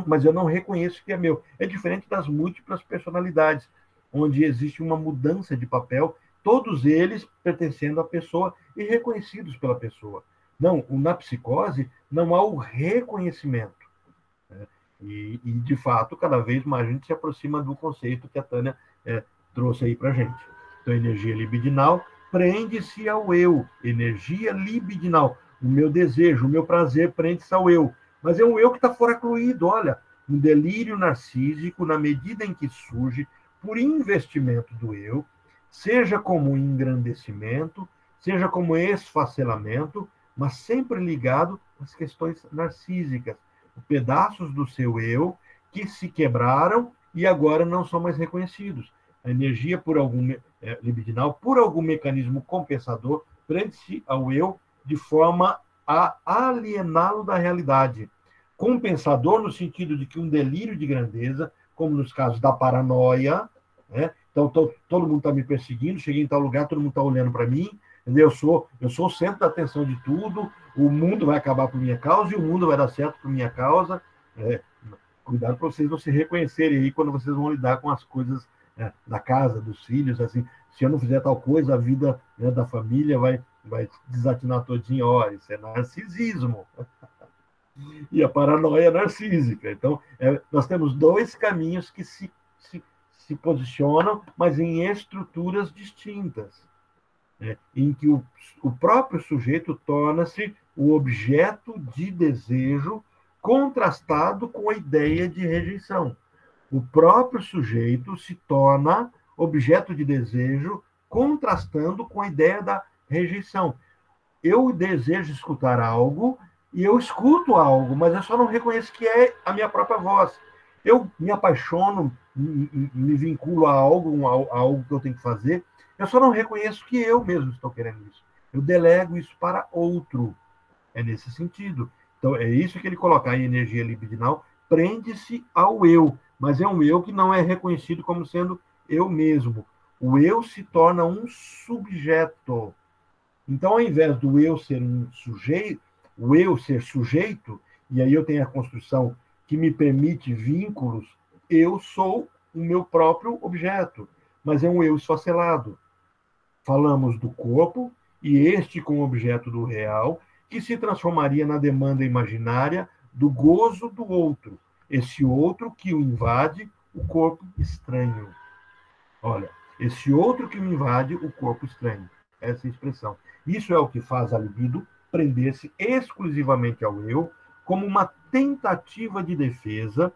mas eu não reconheço que é meu. É diferente das múltiplas personalidades, onde existe uma mudança de papel, todos eles pertencendo à pessoa e reconhecidos pela pessoa. Não, na psicose não há o reconhecimento. Né? E, de fato, cada vez mais a gente se aproxima do conceito que a Tânia trouxe aí para a gente. Então, energia libidinal prende-se ao eu. Energia libidinal. O meu desejo, o meu prazer prende-se ao eu. Mas é um eu que está foracluído, olha. Um delírio narcísico, na medida em que surge por investimento do eu, seja como engrandecimento, seja como esfacelamento, mas sempre ligado às questões narcísicas, pedaços do seu eu que se quebraram e agora não são mais reconhecidos. A energia libidinal, por algum mecanismo compensador, prende-se ao eu de forma a aliená-lo da realidade. Compensador no sentido de que um delírio de grandeza, como nos casos da paranoia, né? Então todo mundo está me perseguindo, cheguei em tal lugar, todo mundo está olhando para mim, eu sou o centro da atenção de tudo, o mundo vai acabar por minha causa e o mundo vai dar certo por minha causa. Cuidado para vocês não se reconhecerem aí quando vocês vão lidar com as coisas da casa, dos filhos, assim, se eu não fizer tal coisa, a vida da família vai desatinar todinha. Olha, isso é narcisismo. E a paranoia narcísica. Então, nós temos dois caminhos que se posicionam, mas em estruturas distintas, em que o próprio sujeito torna-se o objeto de desejo contrastado com a ideia de rejeição. O próprio sujeito se torna objeto de desejo contrastando com a ideia da rejeição. Eu desejo escutar algo e eu escuto algo, mas eu só não reconheço que é a minha própria voz. Eu me apaixono, me vinculo a algo que eu tenho que fazer, Eu só não reconheço que eu mesmo estou querendo isso. Eu delego isso para outro. É nesse sentido. Então, é isso que ele coloca. A energia libidinal prende-se ao eu, mas é um eu que não é reconhecido como sendo eu mesmo. O eu se torna um subjeto. Então, ao invés do eu ser um sujeito, o eu ser sujeito, e aí eu tenho a construção que me permite vínculos, eu sou o meu próprio objeto, mas é um eu esfacelado. Falamos do corpo, e este com o objeto do real, que se transformaria na demanda imaginária do gozo do outro, esse outro que o invade, o corpo estranho. Olha, esse outro que me invade, o corpo estranho. Essa é a expressão. Isso é o que faz a libido prender-se exclusivamente ao eu, como uma tentativa de defesa,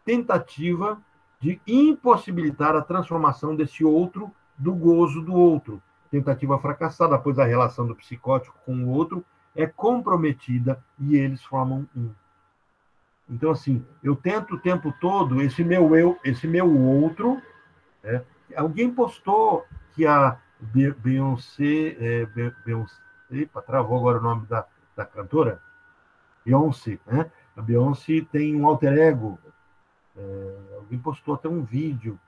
tentativa de impossibilitar a transformação desse outro do gozo do outro. Tentativa fracassada, pois a relação do psicótico com o outro é comprometida e eles formam um. Então, assim, eu tento o tempo todo esse meu eu, esse meu outro, né? Alguém postou que a Beyoncé, Beyoncé, epa, travou agora o nome da cantora, Beyoncé, né? A Beyoncé tem um alter ego. Alguém postou até um vídeo,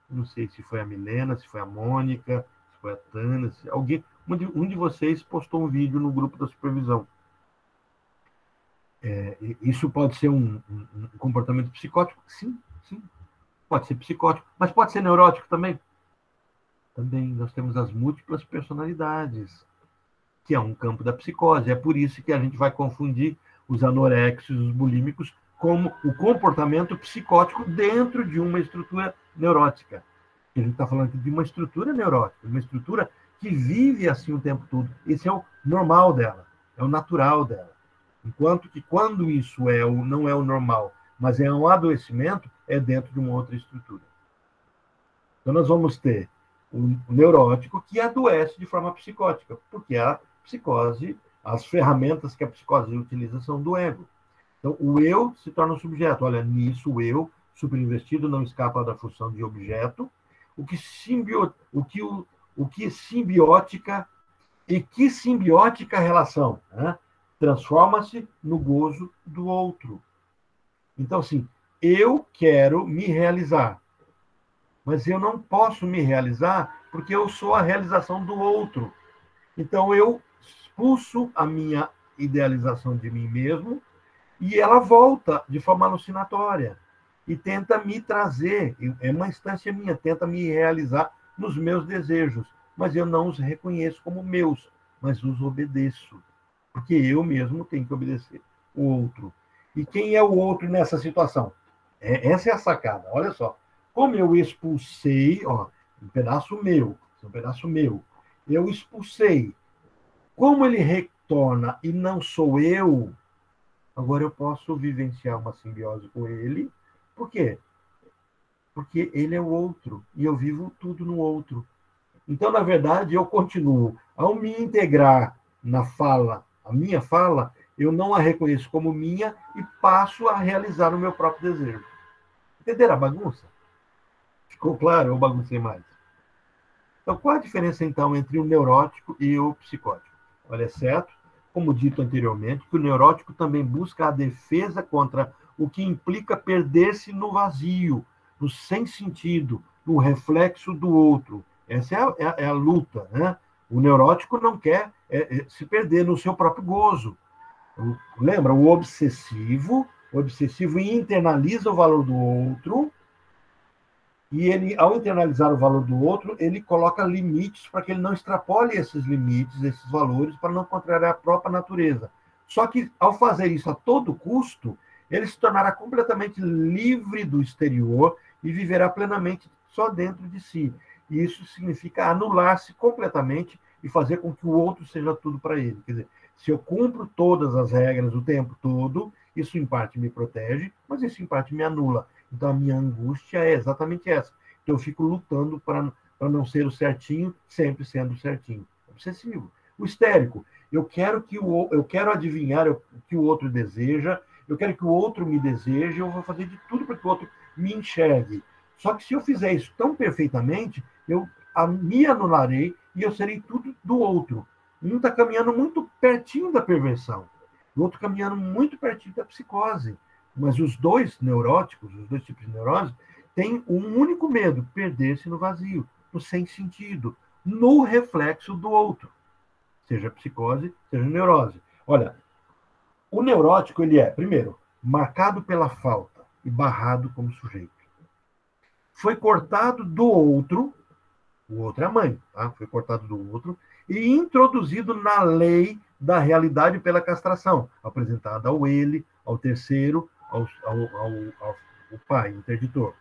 não sei se foi a Milena, se foi a Mônica, se foi a Tânia, alguém, um de vocês postou um vídeo no grupo da supervisão. Isso pode ser um comportamento psicótico? Sim, sim. Pode ser psicótico, mas pode ser neurótico também. Também nós temos as múltiplas personalidades, que é um campo da psicose. É por isso que a gente vai confundir os anoréxicos, os bulímicos, como o comportamento psicótico dentro de uma estrutura neurótica. A gente está falando aqui de uma estrutura neurótica, uma estrutura que vive assim o tempo todo. Esse é o normal dela, é o natural dela. Enquanto que quando isso não é o normal, mas é um adoecimento, é dentro de uma outra estrutura. Então nós vamos ter o neurótico que adoece de forma psicótica, porque a psicose, as ferramentas que a psicose utiliza são do ego. Então, o eu se torna um subjeto. Olha, nisso o eu, superinvestido, não escapa da função de objeto, o que simbiótica e que simbiótica relação, né? Transforma-se no gozo do outro. Então, assim, eu quero me realizar, mas eu não posso me realizar porque eu sou a realização do outro. Então, eu expulso a minha idealização de mim mesmo e ela volta de forma alucinatória e tenta me trazer, é uma instância minha, tenta me realizar nos meus desejos, mas eu não os reconheço como meus, mas os obedeço, porque eu mesmo tenho que obedecer o outro. E quem é o outro nessa situação? Essa é a sacada, olha só. Como eu expulsei, ó, um pedaço meu, eu expulsei. Como ele retorna e não sou eu, agora eu posso vivenciar uma simbiose com ele. Por quê? Porque ele é o outro e eu vivo tudo no outro. Então, na verdade, eu continuo. Ao me integrar na fala, a minha fala, eu não a reconheço como minha e passo a realizar o meu próprio desejo. Entenderam a bagunça? Ficou claro? Eu baguncei mais. Então, qual a diferença, então, entre o neurótico e o psicótico? Olha, é certo, como dito anteriormente, que o neurótico também busca a defesa contra o que implica perder-se no vazio, no sem sentido, no reflexo do outro. Essa é a luta, né? O neurótico não quer se perder no seu próprio gozo. Lembra? O obsessivo internaliza o valor do outro e ele, ao internalizar o valor do outro, ele coloca limites para que ele não extrapole esses limites, esses valores, para não contrariar a própria natureza. Só que, ao fazer isso a todo custo, ele se tornará completamente livre do exterior e viverá plenamente só dentro de si. E isso significa anular-se completamente e fazer com que o outro seja tudo para ele. Quer dizer, se eu cumpro todas as regras o tempo todo, isso em parte me protege, mas isso em parte me anula. Então, a minha angústia é exatamente essa. Então, eu fico lutando para não ser o certinho, sempre sendo o certinho. Obsessivo. O histérico. Eu quero adivinhar o que o outro deseja, eu quero que o outro me deseje, eu vou fazer de tudo para que o outro me enxergue. Só que se eu fizer isso tão perfeitamente, eu me anularei e eu serei tudo do outro. Um está caminhando muito pertinho da perversão, o outro caminhando muito pertinho da psicose. Mas os dois neuróticos, os dois tipos de neurose, têm um único medo: perder-se no vazio, no sem sentido, no reflexo do outro, seja psicose, seja neurose. Olha, o neurótico, ele é, primeiro, marcado pela falta e barrado como sujeito. Foi cortado do outro, o outro é a mãe, tá? Foi cortado do outro e introduzido na lei da realidade pela castração, apresentada ao ele, ao terceiro, ao pai, interditor.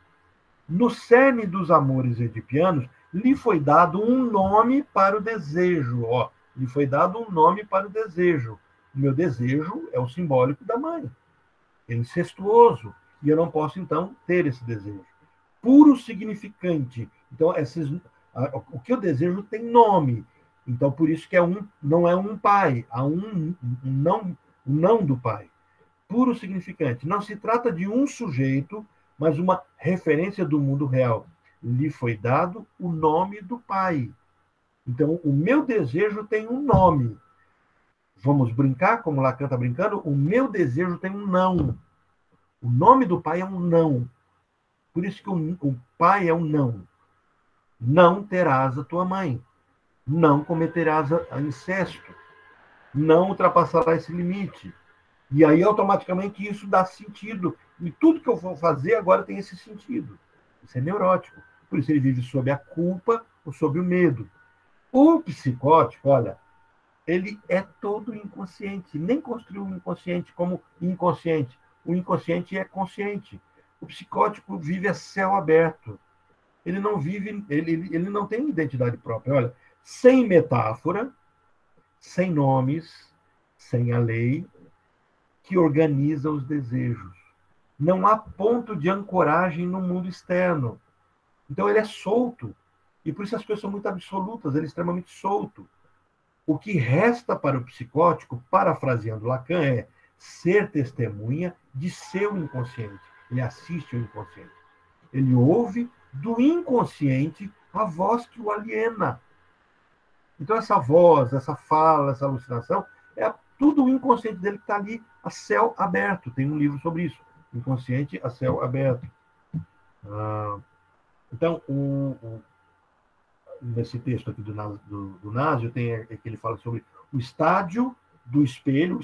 No cerne dos amores edipianos, lhe foi dado um nome para o desejo. Ó, lhe foi dado um nome para o desejo. O meu desejo é o simbólico da mãe. É incestuoso. E eu não posso, então, ter esse desejo. Puro significante. Então, o que eu desejo tem nome. Então, por isso que não é um pai, há um não do pai. Puro significante. Não se trata de um sujeito, mas uma referência do mundo real. Lhe foi dado o nome do pai. Então, o meu desejo tem um nome. Vamos brincar, como Lacan está brincando? O meu desejo tem um não. O nome do pai é um não. Por isso que o pai é um não. Não terás a tua mãe. Não cometerás incesto. Não ultrapassarás esse limite. E aí, automaticamente, isso dá sentido. E tudo que eu vou fazer agora tem esse sentido. Isso é neurótico. Por isso ele vive sob a culpa ou sob o medo. O psicótico, olha, ele é todo inconsciente. Nem construiu o inconsciente como inconsciente. O inconsciente é consciente. O psicótico vive a céu aberto. Ele não vive, ele não tem identidade própria. Olha, sem metáfora, sem nomes, sem a lei que organiza os desejos. Não há ponto de ancoragem no mundo externo. Então ele é solto. E por isso as coisas são muito absolutas, ele é extremamente solto. O que resta para o psicótico, parafraseando Lacan, é ser testemunha de seu inconsciente. Ele assiste ao inconsciente. Ele ouve do inconsciente a voz que o aliena. Então essa voz, essa fala, essa alucinação, é tudo o inconsciente dele que está ali a céu aberto. Tem um livro sobre isso. Inconsciente a céu aberto. Então, nesse texto aqui do Nasio, tem que ele fala sobre o estágio do espelho,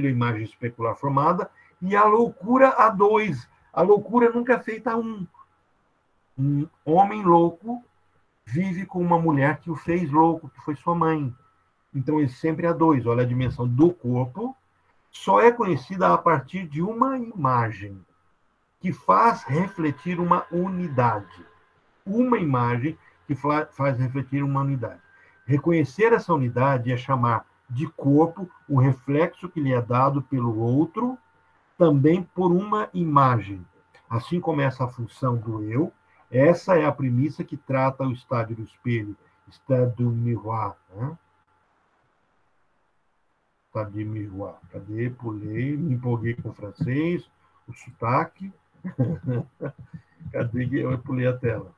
a imagem especular formada, e a loucura a dois. A loucura nunca é feita a um. Um homem louco vive com uma mulher que o fez louco, que foi sua mãe. Então, ele sempre a dois. Olha, a dimensão do corpo só é conhecida a partir de uma imagem que faz refletir uma unidade. Uma imagem que faz refletir uma unidade. Reconhecer essa unidade é chamar de corpo o reflexo que lhe é dado pelo outro, também por uma imagem. Assim começa a função do eu. Essa é a premissa que trata o estádio do espelho, estado do miroir. Né? Estado de miroir. Cadê? Pulei, me empolguei com o francês, o sotaque. Cadê? Eu pulei a tela.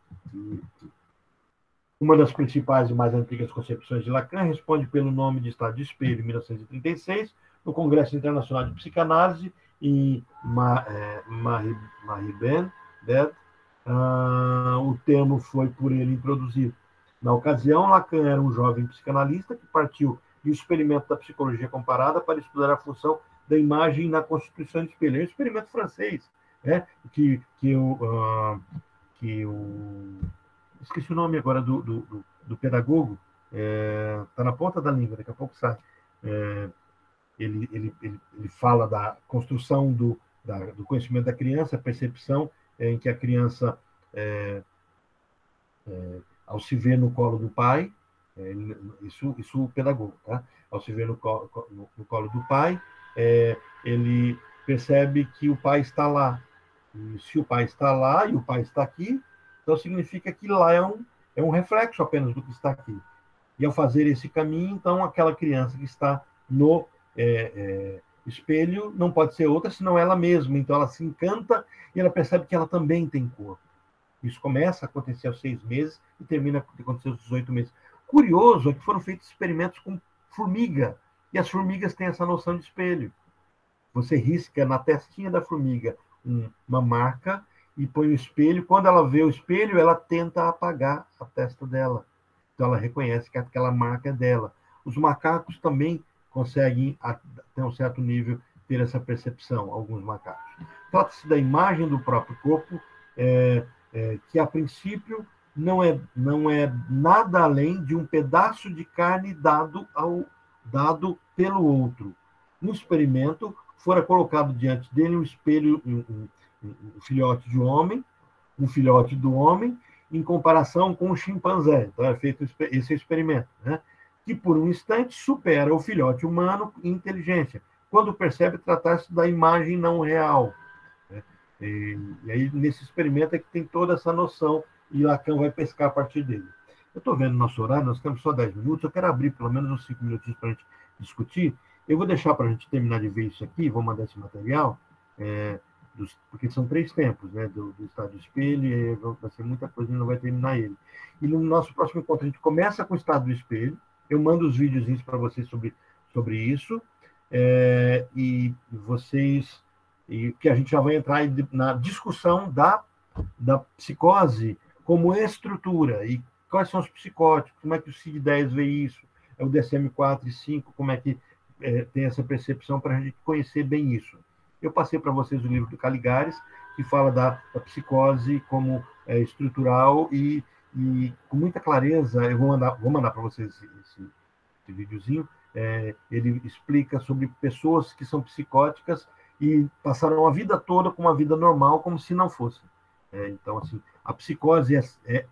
Uma das principais e mais antigas concepções de Lacan responde pelo nome de estado de espelho, em 1936, no Congresso Internacional de Psicanálise, em Maribel. O termo foi por ele introduzido. Na ocasião, Lacan era um jovem psicanalista que partiu do experimento da psicologia comparada para estudar a função da imagem na constituição de espelho. É um experimento francês, né? Esqueci o nome agora do pedagogo, está na ponta da língua, daqui a pouco sai. Ele fala da construção do conhecimento da criança, a percepção em que a criança, ao se ver no colo do pai, isso o pedagogo, tá? Ao se ver no colo do pai, ele percebe que o pai está lá. E se o pai está lá e o pai está aqui, então significa que lá é um reflexo apenas do que está aqui. E ao fazer esse caminho, então aquela criança que está no espelho não pode ser outra senão ela mesma. Então ela se encanta e ela percebe que ela também tem corpo. Isso começa a acontecer aos 6 meses e termina a acontecer aos 18 meses. Curioso é que foram feitos experimentos com formiga, e as formigas têm essa noção de espelho. Você risca na testinha da formiga uma marca e põe o espelho. Quando ela vê o espelho, ela tenta apagar a testa dela. Então, ela reconhece que aquela marca é dela. Os macacos também conseguem, até um certo nível, ter essa percepção, alguns macacos. Trata-se da imagem do próprio corpo, que, a princípio, não é nada além de um pedaço de carne dado pelo outro. No experimento, fora colocado diante dele um espelho, um filhote de homem, um filhote do homem, em comparação com o chimpanzé. Então, é feito esse experimento, né? Que, por um instante, supera o filhote humano em inteligência, quando percebe tratar-se da imagem não real. Né? E aí, nesse experimento, é que tem toda essa noção, e Lacan vai pescar a partir dele. Eu estou vendo nosso horário, nós temos só 10 minutos, eu quero abrir pelo menos uns 5 minutinhos para a gente discutir. Eu vou deixar para a gente terminar de ver isso aqui, vou mandar esse material, porque são 3 tempos, né, do estado de espelho, e vai ser muita coisa e não vai terminar ele. E no nosso próximo encontro, a gente começa com o estado do espelho, eu mando os videozinhos para vocês sobre isso, e vocês, e que a gente já vai entrar na discussão da psicose como estrutura, e quais são os psicóticos, como é que o CID-10 vê isso, o DSM-4 e 5, como é que tem essa percepção para a gente conhecer bem isso. Eu passei para vocês o livro do Caligares, que fala da psicose como estrutural e com muita clareza, eu vou mandar para vocês esse videozinho, ele explica sobre pessoas que são psicóticas e passaram a vida toda com uma vida normal, como se não fosse. Então, assim, a psicose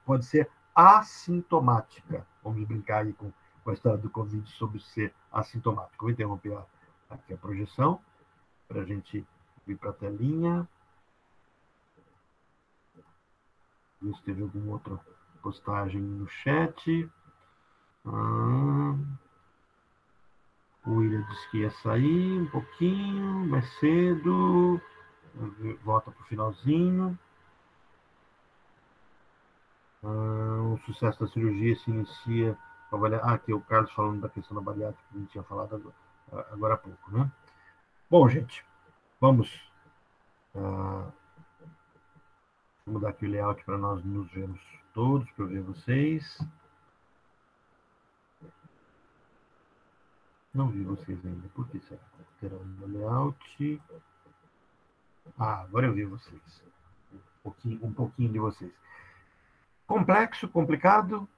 pode ser assintomática. Vamos brincar aí com a história do Covid sobre ser assintomático. Vou interromper aqui a projeção para a gente vir para a telinha. Ver se teve alguma outra postagem no chat. O William disse que ia sair um pouquinho mais cedo. Volta para o finalzinho. O sucesso da cirurgia se inicia... aqui é o Carlos falando da questão da bariátrica que a gente tinha falado agora há pouco, né? Bom, gente, vamos mudar aqui o layout para nós nos vermos todos, para eu ver vocês. Não vi vocês ainda, por que será? Alterando o layout. Agora eu vi vocês. Um pouquinho de vocês. Complexo, complicado.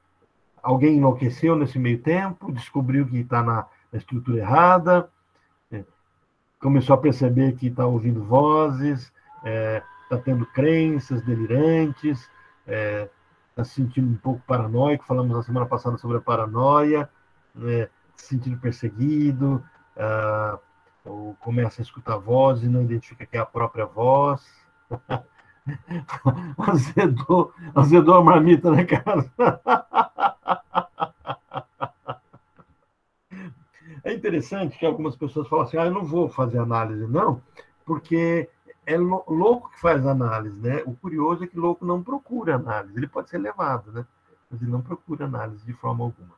Alguém enlouqueceu nesse meio tempo, descobriu que está na estrutura errada, começou a perceber que está ouvindo vozes, está tendo crenças delirantes, está se sentindo um pouco paranoico. Falamos na semana passada sobre a paranoia, se sentindo perseguido, ou começa a escutar vozes e não identifica que é a própria voz. Azedou a marmita, né, cara? É interessante que algumas pessoas falam assim, eu não vou fazer análise, não, porque é louco que faz análise, né? O curioso é que louco não procura análise. Ele pode ser levado, né? Mas ele não procura análise de forma alguma.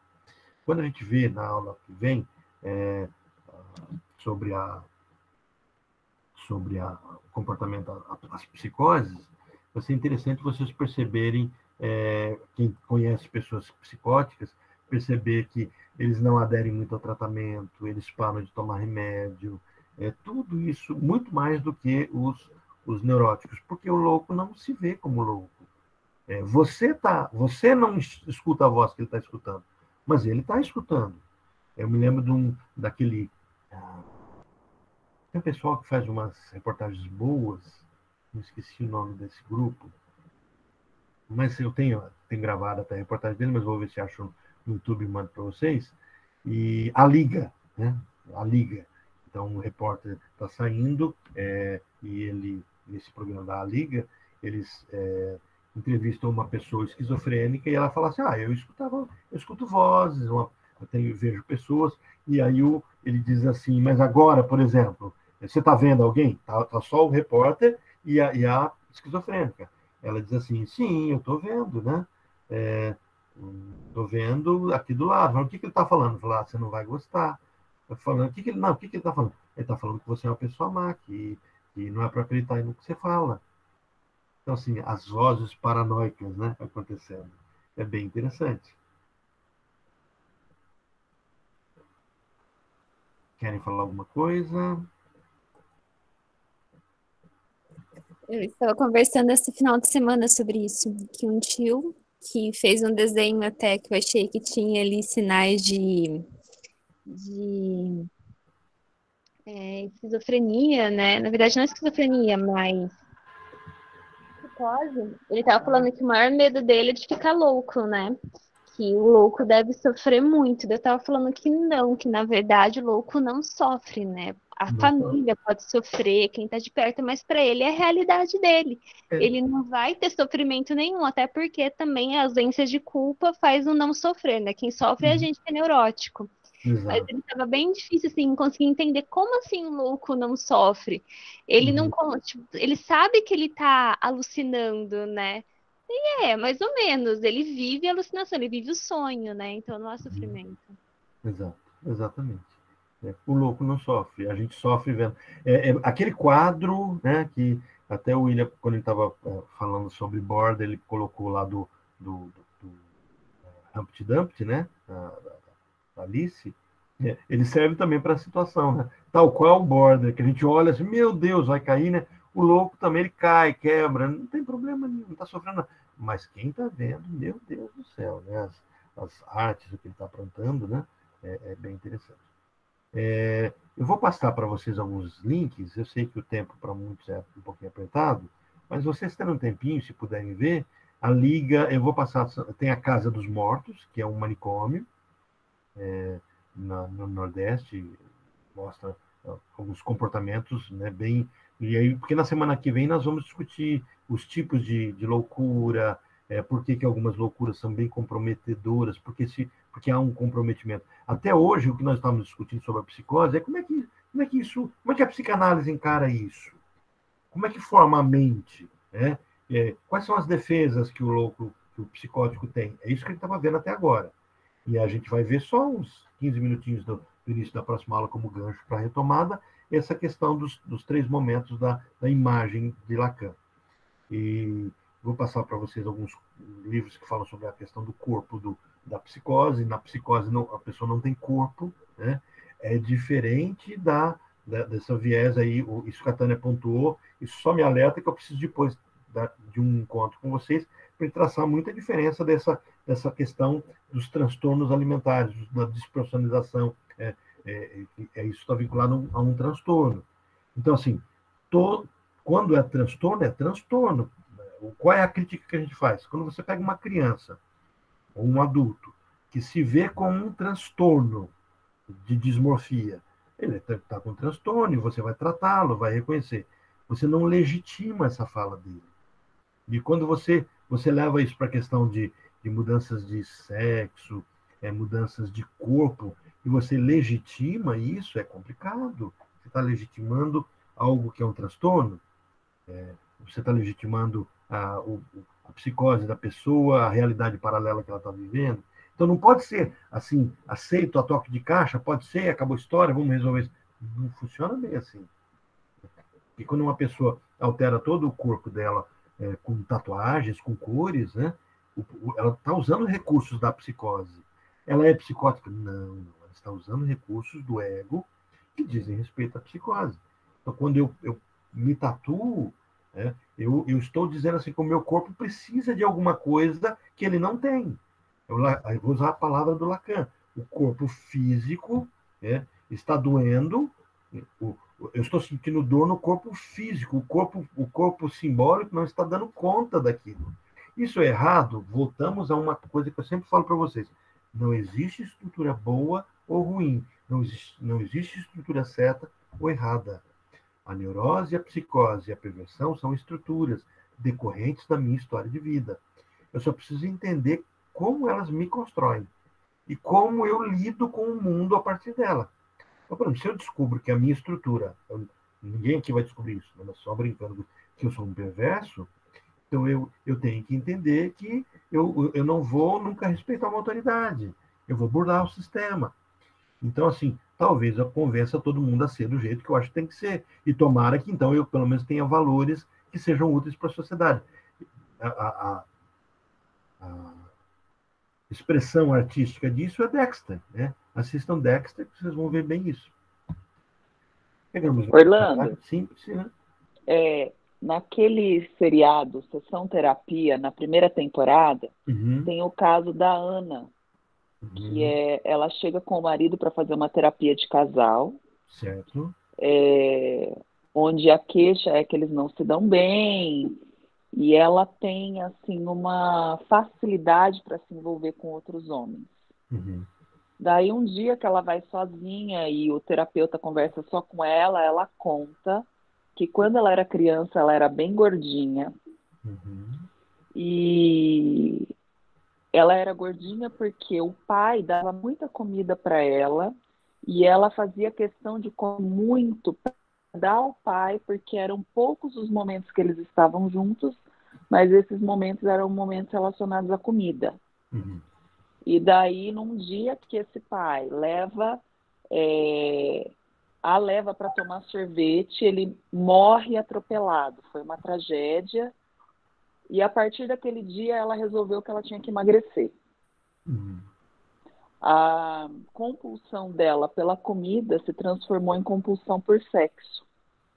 Quando a gente vê na aula que vem sobre o comportamento, as psicoses, vai ser interessante vocês perceberem, quem conhece pessoas psicóticas, perceber que eles não aderem muito ao tratamento, eles param de tomar remédio, tudo isso, muito mais do que os neuróticos, porque o louco não se vê como louco. Você não escuta a voz que ele está escutando, mas ele está escutando. Eu me lembro daquele... Tem um pessoal que faz umas reportagens boas, não esqueci o nome desse grupo, mas eu tenho gravado até a reportagem dele, mas vou ver se acho no YouTube e mando para vocês. E a Liga, né? A Liga. Então, o repórter está saindo, e ele, nesse programa da Liga, eles entrevistam uma pessoa esquizofrênica e ela fala assim, eu escuto vozes, vejo pessoas, e aí ele diz assim, mas agora, por exemplo, você está vendo alguém? Tá só o repórter e a esquizofrênica. Ela diz assim, sim, eu estou vendo, né? Estou vendo aqui do lado. Mas o que ele está falando? Falar, você não vai gostar. Eu falando, o que ele está falando? Ele está falando que você é uma pessoa má, que não é para acreditar no que você fala. Então, assim, as vozes paranoicas, né, acontecendo. É bem interessante. Querem falar alguma coisa? Eu estava conversando esse final de semana sobre isso, que um tio que fez um desenho até que eu achei que tinha ali sinais de esquizofrenia, né? Na verdade, não é esquizofrenia, mas psicose. Ele estava falando que o maior medo dele é de ficar louco, né? Que o louco deve sofrer muito. Eu estava falando que não, que na verdade o louco não sofre, né? A Não, família pode sofrer, quem está de perto, mas para ele é a realidade dele. é, Ele não vai ter sofrimento nenhum, até porque também a ausência de culpa faz o não sofrer, né? Quem sofre é a gente que é neurótico. Mas exato. ele estava bem difícil, assim, conseguir entender como assim o louco não sofre. Ele não, Uhum, tipo, ele sabe que ele está alucinando, né? Mais ou menos. Ele vive a alucinação, ele vive o sonho, né? Então não há uhum, sofrimento. exato, exatamente. O louco não sofre, a gente sofre vendo. Aquele quadro, né, que até o William, quando ele estava falando sobre borda, ele colocou lá do Humpty Dumpty, né, da Alice, ele serve também para a situação, né? Tal qual o border, que a gente olha assim, meu Deus, vai cair, né? O louco também ele cai, quebra, não tem problema nenhum, não está sofrendo nada. Mas quem está vendo, meu Deus do céu, né? As artes, o que ele está aprontando, né? É bem interessante. Eu vou passar para vocês alguns links. Eu sei que o tempo para muitos é um pouquinho apertado, mas vocês tendo um tempinho, se puderem ver, a Liga, eu vou passar, tem a Casa dos Mortos, que é um manicômio, no Nordeste, mostra alguns comportamentos, né, bem. E aí, porque na semana que vem nós vamos discutir os tipos de loucura, por que algumas loucuras são bem comprometedoras, porque há um comprometimento. Até hoje, o que nós estamos discutindo sobre a psicose é como é que a psicanálise encara isso? Como é que forma a mente? Né? Quais são as defesas que o louco, que o psicótico tem? É isso que ele estava vendo até agora. E a gente vai ver só uns 15 minutinhos do início da próxima aula como gancho para a retomada, essa questão dos três momentos da imagem de Lacan. E vou passar para vocês alguns livros que falam sobre a questão do corpo da psicose. Na psicose, não, a pessoa não tem corpo, né? É diferente dessa viés aí, isso que a Tânia pontuou, isso só me alerta que eu preciso depois de um encontro com vocês para traçar muita diferença dessa questão dos transtornos alimentares, da despersonalização. Isso está vinculado a um transtorno. Então, assim, quando é transtorno, é transtorno. Qual é a crítica que a gente faz? Quando você pega uma criança ou um adulto que se vê com um transtorno de dismorfia, ele está com transtorno e você vai tratá-lo, vai reconhecer. Você não legitima essa fala dele. E quando você leva isso para a questão de mudanças de sexo, mudanças de corpo, e você legitima isso, é complicado. Você está legitimando algo que é um transtorno, você está legitimando a psicose da pessoa, a realidade paralela que ela está vivendo. Então não pode ser assim, aceito a toque de caixa, pode ser, acabou a história, vamos resolver isso. Não funciona bem assim. E quando uma pessoa altera todo o corpo dela com tatuagens, com cores, né, ela está usando recursos da psicose. Ela é psicótica? Não, ela está usando recursos do ego que dizem respeito à psicose. Então, quando eu me tatuo, eu estou dizendo assim que o meu corpo precisa de alguma coisa que ele não tem. Eu vou usar a palavra do Lacan. O corpo físico está doendo, eu estou sentindo dor no corpo físico, o corpo simbólico não está dando conta daquilo. Isso é errado? Voltamos a uma coisa que eu sempre falo para vocês. Não existe estrutura boa ou ruim. Não existe estrutura certa ou errada. A neurose, a psicose e a perversão são estruturas decorrentes da minha história de vida. Eu só preciso entender como elas me constroem e como eu lido com o mundo a partir dela. Então, por exemplo, se eu descubro que a minha estrutura, ninguém aqui vai descobrir isso, mas só brincando que eu sou um perverso, Então, eu tenho que entender que eu não vou nunca respeitar uma autoridade. Eu vou burlar o sistema. Então, assim, talvez eu convença todo mundo a ser do jeito que eu acho que tem que ser. E tomara que, então, eu, pelo menos, tenha valores que sejam úteis para a sociedade. A expressão artística disso é Dexter, né? Assistam Dexter, que vocês vão ver bem isso. Pegamos. Orlando, Simples, né? naquele seriado Sessão Terapia, na primeira temporada, Uhum, tem o caso da Ana, que ela chega com o marido para fazer uma terapia de casal, certo. onde a queixa é que eles não se dão bem, e ela tem assim uma facilidade para se envolver com outros homens. Uhum, Daí um dia que ela vai sozinha e o terapeuta conversa só com ela conta que quando ela era criança ela era bem gordinha, uhum, e ela era gordinha porque o pai dava muita comida para ela e ela fazia questão de comer muito para dar ao pai, porque eram poucos os momentos que eles estavam juntos, mas esses momentos eram momentos relacionados à comida. uhum. E daí, num dia que esse pai a leva para tomar sorvete, ele morre atropelado. Foi uma tragédia. E a partir daquele dia, ela resolveu que ela tinha que emagrecer. Uhum. A compulsão dela pela comida se transformou em compulsão por sexo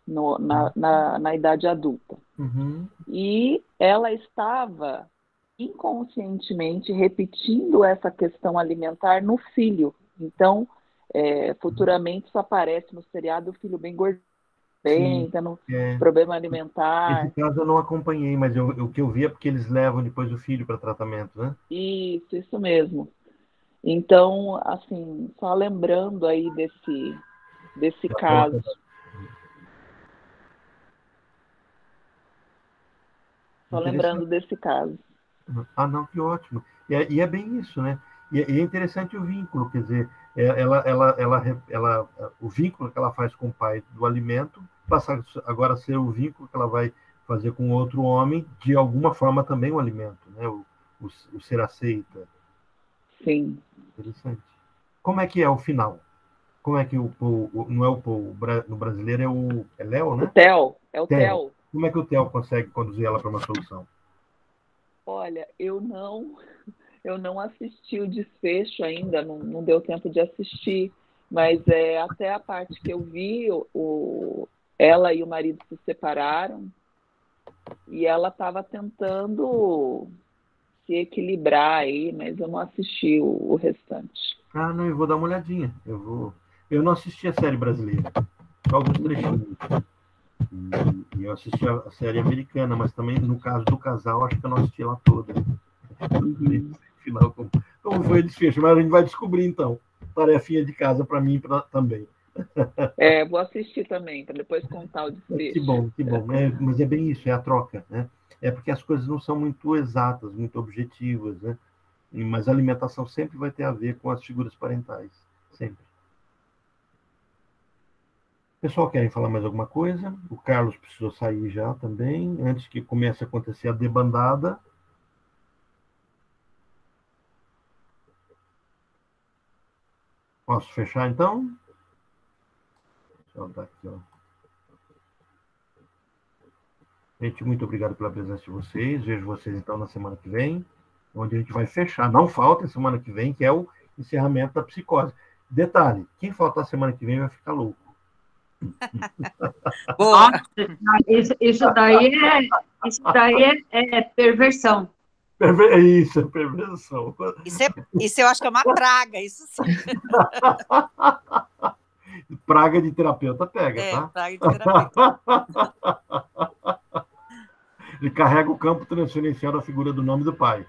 na idade adulta. Uhum. E ela estava inconscientemente repetindo essa questão alimentar no filho. Então, futuramente isso aparece no seriado, o filho bem gordinho, tendo problema alimentar. Esse caso eu não acompanhei, mas o que eu vi é porque eles levam depois o filho para tratamento, né? Isso mesmo. Então, assim, só lembrando aí desse caso. Só lembrando desse caso. Ah, não, que ótimo. E é bem isso, né? E é interessante o vínculo, quer dizer, o vínculo que ela faz com o pai do alimento passa agora a ser o vínculo que ela vai fazer com outro homem, de alguma forma também o alimento, né? O ser aceita. Sim. Interessante. Como é que é o final? Como é que não é o Paul, no brasileiro é Léo, né? O Theo, é o Theo. Como é que o Theo consegue conduzir ela para uma solução? Olha, eu não assisti o desfecho ainda, não deu tempo de assistir, mas até a parte que eu vi, ela e o marido se separaram e ela estava tentando se equilibrar aí, mas eu não assisti o restante. Ah, não, eu vou dar uma olhadinha. Eu não assisti a série brasileira, só alguns trechinhos. E eu assisti a série americana, mas também, no caso do casal, acho que eu não assisti ela toda. Final, como foi o desfecho? Mas a gente vai descobrir, então. Tarefinha de casa para mim também. Vou assistir também, para depois contar o desfecho. Que bom. Mas é bem isso, é a troca, né? É porque as coisas não são muito exatas, muito objetivas, né? Mas a alimentação sempre vai ter a ver com as figuras parentais. Sempre. Pessoal, querem falar mais alguma coisa? O Carlos precisou sair já também, antes que comece a acontecer a debandada. Posso fechar, então? Deixa eu dar aqui, ó. Gente, muito obrigado pela presença de vocês. Vejo vocês, então, na semana que vem, onde a gente vai fechar. Não falta semana que vem, que é o encerramento da psicose. Detalhe, quem faltar semana que vem vai ficar louco. Boa. Isso daí é perversão. Isso, é perversão. Isso eu acho que é uma praga, isso sim. Praga de terapeuta pega, tá? Praga de terapeuta. Ele carrega o campo transferencial da figura do nome do pai.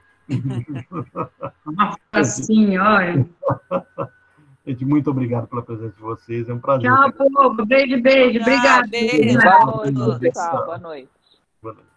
Nossa senhora. Gente, muito obrigado pela presença de vocês. É um prazer. Tchau, povo. Beijo. Obrigado. Beijo. Boa noite, pessoal. Boa noite. Boa noite.